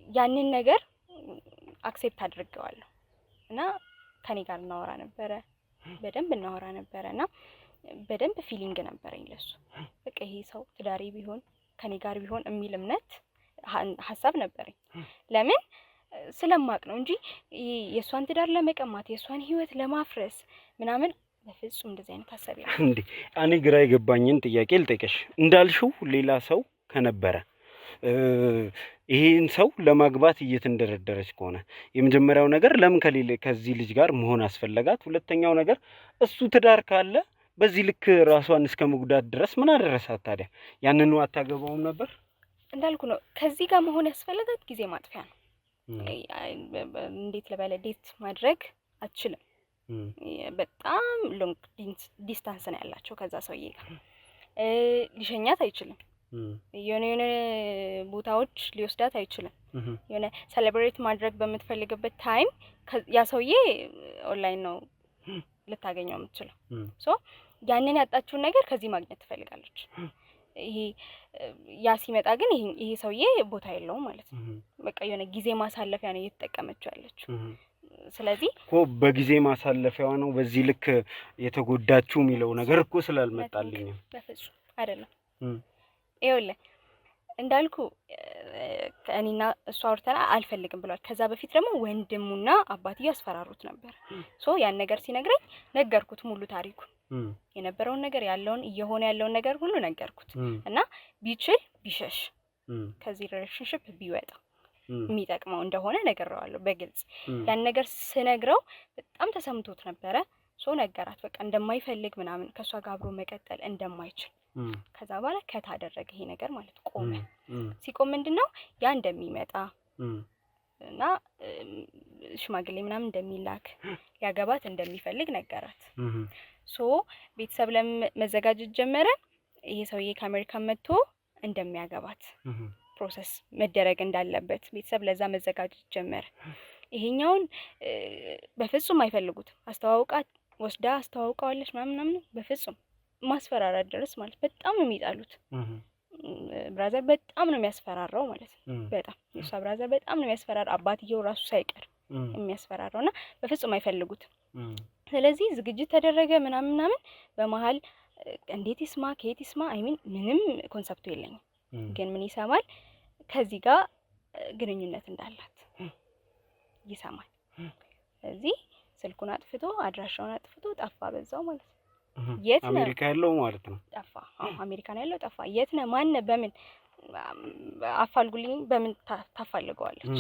ያንን ነገር አክሴፕት አድርጌዋለሁ እና ከኔ ጋር እናወራ ነበረ፣ በደንብ እናወራ ነበረ እና በደንብ ፊሊንግ ነበረኝ ለሱ። በቃ ይሄ ሰው ትዳሬ ቢሆን ከኔ ጋር ቢሆን የሚል እምነት ሀሳብ ነበረኝ። ለምን ስለማቅ ነው እንጂ የሷን ትዳር ለመቀማት የሷን ህይወት ለማፍረስ ምናምን በፍጹም እንደዚህ አይነት ሀሳብ የለም። እንዴ እኔ ግራ የገባኝን ጥያቄ ልጠይቅሽ። እንዳልሽው ሌላ ሰው ከነበረ ይሄን ሰው ለማግባት እየተንደረደረች ከሆነ የመጀመሪያው ነገር ለምን ከዚህ ልጅ ጋር መሆን አስፈለጋት? ሁለተኛው ነገር እሱ ትዳር ካለ በዚህ ልክ ራሷን እስከ መጉዳት ድረስ ምን አደረሳት ታዲያ? ያንኑ አታገባውም ነበር? እንዳልኩ ነው ከዚህ ጋር መሆን ያስፈለጋት ጊዜ ማጥፊያ ነው። እንዴት ለባለ ዴት ማድረግ አትችልም። በጣም ሎንግ ዲስታንስ ነው ያላቸው ከዛ ሰውዬ ጋር። ሊሸኛት አይችልም። የሆነ ቦታዎች ሊወስዳት አይችልም። የሆነ ሴሌብሬት ማድረግ በምትፈልግበት ታይም ያ ሰውዬ ኦንላይን ነው ልታገኘው የምትችለው። ሶ ያንን ያጣችውን ነገር ከዚህ ማግኘት ትፈልጋለች። ይሄ ያ ሲመጣ ግን ይሄ ሰውዬ ቦታ የለውም ማለት ነው። በቃ የሆነ ጊዜ ማሳለፊያ ነው እየተጠቀመችው ያለችው። ስለዚህ በጊዜ ማሳለፊያዋ ነው በዚህ ልክ የተጎዳችው የሚለው ነገር እኮ ስላልመጣልኝ በፍጹም አይደለም። ይኸውልህ እንዳልኩ እኔና እሷ አውርተና አልፈልግም ብሏል። ከዛ በፊት ደግሞ ወንድሙና አባትዬው ያስፈራሩት ነበር። ሶ ያን ነገር ሲነግረኝ ነገርኩት፣ ሙሉ ታሪኩን የነበረውን ነገር ያለውን እየሆነ ያለውን ነገር ሁሉ ነገርኩት እና ቢችል ቢሸሽ ከዚህ ሪሌሽንሺፕ ቢወጣ የሚጠቅመው እንደሆነ ነገረዋለሁ በግልጽ። ያን ነገር ስነግረው በጣም ተሰምቶት ነበረ። ሶ ነገራት በቃ እንደማይፈልግ ምናምን ከሷ ጋር አብሮ መቀጠል እንደማይችል። ከዛ በኋላ ከታደረገ ይሄ ነገር ማለት ቆመ። ሲቆም ምንድነው ያ እንደሚመጣ እና ሽማግሌ ምናምን እንደሚላክ ያገባት እንደሚፈልግ ነገራት። ሶ ቤተሰብ ለመዘጋጀት ጀመረ። ይሄ ሰውዬ ከአሜሪካ መጥቶ እንደሚያገባት ፕሮሰስ መደረግ እንዳለበት ቤተሰብ ለዛ መዘጋጀት ጀመረ። ይሄኛውን በፍጹም አይፈልጉት። አስተዋውቃት ወስዳ አስተዋውቀዋለች ምናምን በፍጹም ማስፈራራት ድረስ ማለት በጣም የሚጣሉት። ብራዘር በጣም ነው የሚያስፈራራው ማለት ነው። በጣም የሷ ብራዘር በጣም ነው የሚያስፈራራው፣ አባትየው ራሱ ሳይቀር የሚያስፈራራውና በፍጹም አይፈልጉትም። ስለዚህ ዝግጅት ተደረገ ምናምን በመሃል እንዴት ይስማ ከየት ይስማ አይሚን ምንም ኮንሰፕቱ የለኝም። ግን ምን ይሰማል ከዚህ ጋር ግንኙነት እንዳላት ይሰማል። ስለዚህ ስልኩን አጥፍቶ አድራሻውን አጥፍቶ ጠፋ በዛው ማለት ነው። የት ነው አሜሪካ ያለው ማለት ነው? ጠፋ። አሜሪካ ነው ያለው ጠፋ። የት ነው ማን በምን አፋልጉልኝ በምን ታፋልገዋለች?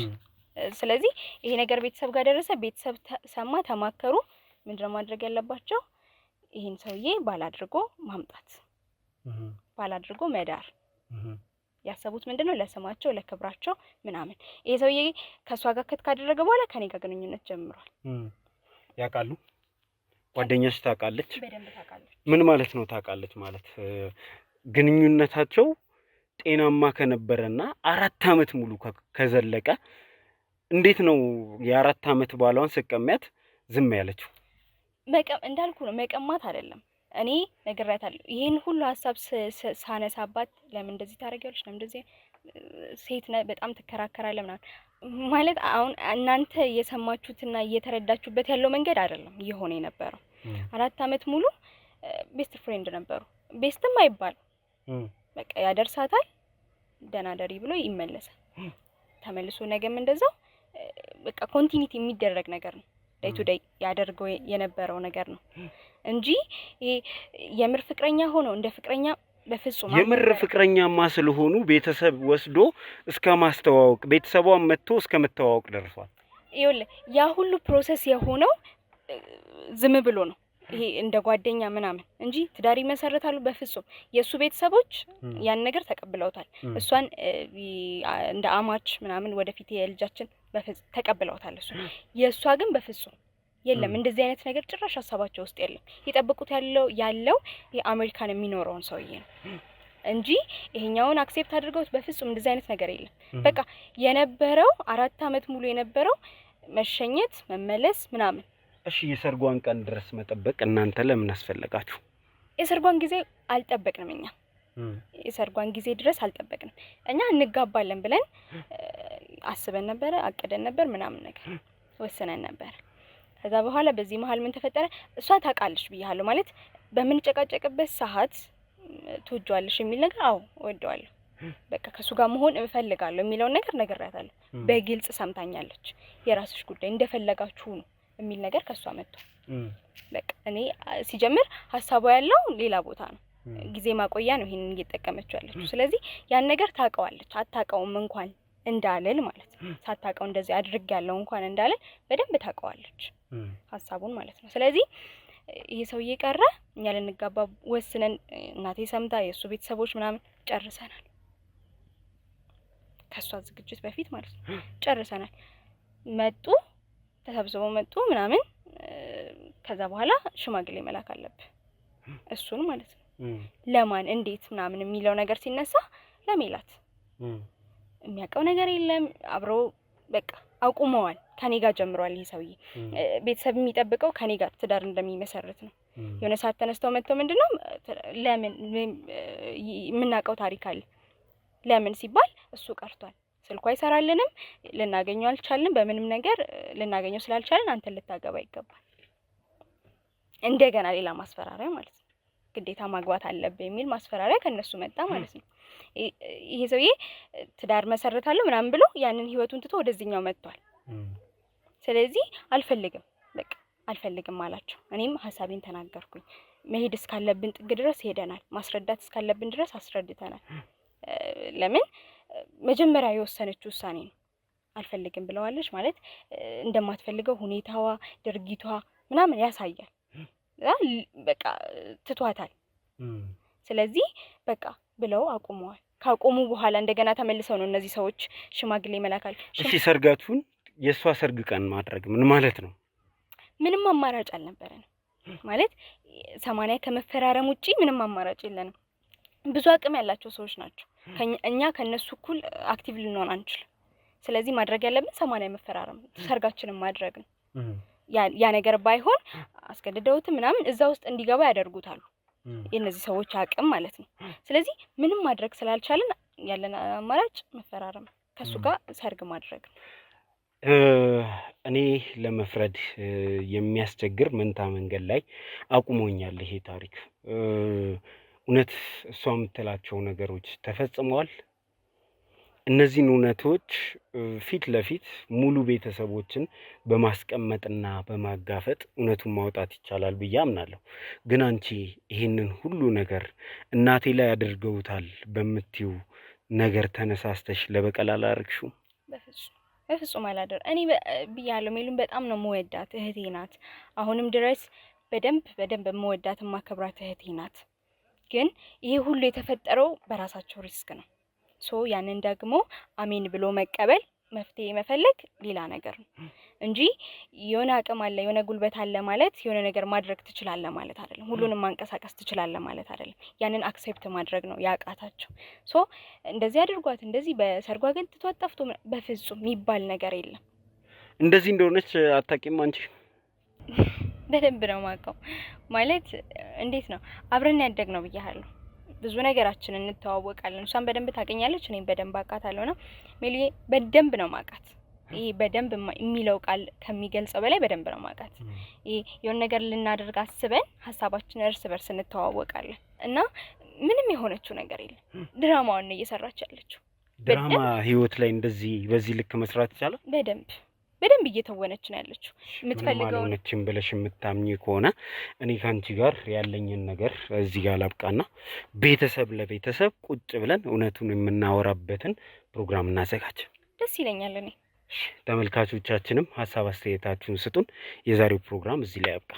ስለዚህ ይሄ ነገር ቤተሰብ ጋር ደረሰ። ቤተሰብ ሰማ፣ ተማከሩ። ምንድነው ማድረግ ያለባቸው? ይሄን ሰውዬ ባላድርጎ ማምጣት፣ ባላድርጎ መዳር። ያሰቡት ምንድነው ለስማቸው ለክብራቸው ምናምን። ይሄ ሰውዬ ከሷ ጋር ካደረገ በኋላ ከኔ ጋር ግንኙነት ጀምሯል። ያውቃሉ? ጓደኛሽ ታውቃለች? በደንብ ታውቃለች። ምን ማለት ነው ታውቃለች ማለት? ግንኙነታቸው ጤናማ ከነበረና 4 አመት ሙሉ ከዘለቀ እንዴት ነው የ4 አመት ባሏን ስቀሚያት ዝም ያለችው? እንዳልኩ ነው መቀማት አይደለም። እኔ ነግሬያታለሁ። ይሄን ሁሉ ሀሳብ ሳነሳባት ለምን እንደዚህ ታደርጊያለሽ? ለምን እንደዚህ ሴት ነህ በጣም ትከራከራለህ ምናምን ማለት አሁን እናንተ እየሰማችሁትና እየተረዳችሁበት ያለው መንገድ አይደለም እየሆነ የነበረው። 4 አመት ሙሉ ቤስት ፍሬንድ ነበሩ። ቤስትም አይባል በቃ ያደርሳታል፣ ደህና ደሪ ብሎ ይመለሳል። ተመልሶ ነገም እንደዛው በቃ ኮንቲኒቲ የሚደረግ ነገር ነው። ዴይ ቱ ዴይ ያደርገው የነበረው ነገር ነው እንጂ የምር ፍቅረኛ ሆኖ እንደ ፍቅረኛ በፍጹም የምር ፍቅረኛማ ስለሆኑ ቤተሰብ ወስዶ እስከ ማስተዋወቅ ቤተሰቧን መጥቶ እስከ መተዋወቅ ደርሷል። ይኸውልህ ያ ሁሉ ፕሮሰስ የሆነው ዝም ብሎ ነው። ይሄ እንደ ጓደኛ ምናምን እንጂ ትዳር ይመሰረታሉ በፍጹም። የሱ ቤተሰቦች ያን ነገር ተቀብለውታል። እሷን እንደ አማች ምናምን ወደፊት የልጃችን በፍጹም ተቀብለውታል። እሱ የሷ ግን በፍጹም የለም። እንደዚህ አይነት ነገር ጭራሽ ሀሳባቸው ውስጥ የለም። ይጠብቁት ያለው የአሜሪካን የሚኖረውን ሰውዬ ነው። እንጂ ይሄኛውን አክሴፕት አድርገውት በፍጹም እንደዚህ አይነት ነገር የለም። በቃ የነበረው 4 አመት ሙሉ የነበረው መሸኘት መመለስ ምናምን። እሺ የሰርጓን ቀን ድረስ መጠበቅ እናንተ ለምን አስፈለጋችሁ? የሰርጓን ጊዜ አልጠበቅንም እኛ የሰርጓን ጊዜ ድረስ አልጠበቅንም። እኛ እንጋባለን ብለን አስበን ነበር፣ አቅደን ነበር ምናምን ነገር ወሰነን ነበር። ከዛ በኋላ በዚህ መሀል ምን ተፈጠረ? እሷ ታውቃለች ብያለሁ ማለት በምንጨቃጨቅበት ሰዓት ትወጂዋለሽ የሚል ነገር አዎ እወደዋለሁ፣ በቃ ከሱ ጋር መሆን እፈልጋለሁ የሚለውን ነገር ነግሬያታለሁ። በግልጽ ሰምታኛለች። የራስሽ ጉዳይ እንደፈለጋችሁ ነው የሚል ነገር ከሷ መጥቷል። በቃ እኔ ሲጀምር ሀሳቧ ያለው ሌላ ቦታ ነው፣ ጊዜ ማቆያ ነው ይሄንን እየተጠቀመችው ያለችው። ስለዚህ ያን ነገር ታውቀዋለች። አታውቀውም እንኳን እንዳልል ማለት ነው። ሳታውቀው እንደዚህ አድርጌያለሁ እንኳን እንዳልል በደንብ ታውቀዋለች ሀሳቡን ማለት ነው። ስለዚህ ይሄ ሰውዬ ቀረ፣ እኛ ልንጋባ ወስነን እናቴ ሰምታ የሱ ቤተሰቦች ምናምን ጨርሰናል። ከሷ ዝግጅት በፊት ማለት ነው ጨርሰናል። መጡ፣ ተሰብስበው መጡ ምናምን። ከዛ በኋላ ሽማግሌ መላክ አለብህ እሱን ማለት ነው። ለማን እንዴት ምናምን የሚለው ነገር ሲነሳ ለሜላት የሚያውቀው ነገር የለም። አብረው በቃ አቁመዋል። ከኔ ጋር ጀምሯል ይሄ ሰውዬ። ቤተሰብ የሚጠብቀው ከኔ ጋር ትዳር እንደሚመሰርት ነው። የሆነ ሰዓት ተነስተው መጥተው ምንድነው ለምን የምናውቀው ታሪክ አለ። ለምን ሲባል እሱ ቀርቷል፣ ስልኩ አይሰራልንም፣ ልናገኘው አልቻልንም። በምንም ነገር ልናገኘው ስላልቻልን አንተ ልታገባ ይገባል። እንደገና ሌላ ማስፈራሪያ ማለት ነው። ግዴታ ማግባት አለበት የሚል ማስፈራሪያ ከነሱ መጣ ማለት ነው። ይሄ ሰውዬ ትዳር መሰረታለሁ ምናምን ብሎ ያንን ህይወቱን ትቶ ወደዚህኛው መጥቷል። ስለዚህ አልፈልግም፣ በቃ አልፈልግም አላቸው። እኔም ሐሳቤን ተናገርኩኝ። መሄድ እስካለብን ጥግ ድረስ ሄደናል። ማስረዳት እስካለብን ድረስ አስረድተናል። ለምን መጀመሪያ የወሰነችው ውሳኔ ነው። አልፈልግም ብለዋለች ማለት እንደማትፈልገው ሁኔታዋ፣ ድርጊቷ ምናምን ያሳያል። በቃ ትቷታል። ስለዚህ በቃ ብለው አቁመዋል። ካቆሙ በኋላ እንደገና ተመልሰው ነው እነዚህ ሰዎች ሽማግሌ መላካል። እሺ ሰርጋቱን የሷ ሰርግ ቀን ማድረግ ምን ማለት ነው? ምንም አማራጭ አልነበረንም ማለት 80 ከመፈራረም ውጪ ምንም አማራጭ የለንም። ብዙ አቅም ያላቸው ሰዎች ናቸው። እኛ ከነሱ እኩል አክቲቭ ልንሆን አንችልም። ስለዚህ ማድረግ ያለብን 80 መፈራረም ሰርጋችንን ማድረግ ነው። ያ ነገር ባይሆን አስገድደውት ምናምን እዛ ውስጥ እንዲገባ ያደርጉታል የነዚህ ሰዎች አቅም ማለት ነው። ስለዚህ ምንም ማድረግ ስላልቻለን ያለን አማራጭ መፈራረም ከሱ ጋር ሰርግ ማድረግ ነው። እኔ ለመፍረድ የሚያስቸግር መንታ መንገድ ላይ አቁሞኛል ይሄ ታሪክ። እውነት እሷ የምትላቸው ነገሮች ተፈጽመዋል? እነዚህን እውነቶች ፊት ለፊት ሙሉ ቤተሰቦችን በማስቀመጥና በማጋፈጥ እውነቱን ማውጣት ይቻላል ብዬ አምናለሁ። ግን አንቺ ይሄንን ሁሉ ነገር እናቴ ላይ አድርገውታል በምትዩ ነገር ተነሳስተሽ ለበቀል አላረግሽው? በፍጹም አላደር። እኔ ብያለሁ ሜሉን በጣም ነው የምወዳት፣ እህቴ ናት። አሁንም ድረስ በደንብ የምወዳት የማከብራት እህቴ ናት። ግን ይሄ ሁሉ የተፈጠረው በራሳቸው ሪስክ ነው። ያንን ደግሞ አሜን ብሎ መቀበል፣ መፍትሄ መፈለግ ሌላ ነገር ነው እንጂ የሆነ አቅም አለ የሆነ ጉልበት አለ ማለት የሆነ ነገር ማድረግ ትችላለህ ማለት አይደለም። ሁሉንም ማንቀሳቀስ ትችላለህ ማለት አይደለም። ያንን አክሴፕት ማድረግ ነው ያቃታቸው። እንደዚህ አድርጓት እንደዚህ በሰርጓ ግን ትቷት ጠፍቶ በፍጹም የሚባል ነገር የለም። እንደዚህ እንደሆነች አታውቂም አንቺ? በደንብ ነው የማውቀው። ማለት እንዴት ነው አብረን ያደግ ነው ብያለሁ። ብዙ ነገራችንን እንተዋወቃለን። እሷን በደንብ ታገኛለች፣ እኔም በደንብ አውቃታለሁና ሜሉዬ በደንብ ነው ማውቃት። ይሄ በደንብ የሚለው ቃል ከሚገልጸው በላይ በደንብ ነው ማውቃት። ይሄ የሆነ ነገር ልናደርግ አስበን ሀሳባችን እርስ በርስ እንተዋወቃለን እና ምንም የሆነችው ነገር የለም። ድራማውን ነው እየሰራች ያለችው። ድራማ ህይወት ላይ እንደዚህ በዚህ ልክ መስራት ይቻላል? በደንብ እየተወነች ነው ያለችው። የምትፈልገው ነችን ብለሽ የምታምኚ ከሆነ እኔ ካንቺ ጋር ያለኝን ነገር እዚህ ጋር ላብቃና ቤተሰብ ለቤተሰብ ቁጭ ብለን እውነቱን የምናወራበትን ፕሮግራም እናዘጋጅ። ደስ ይለኛል። እኔ ተመልካቾቻችንም ሀሳብ አስተያየታችሁን ስጡን። የዛሬው ፕሮግራም እዚህ ላይ ያብቃ።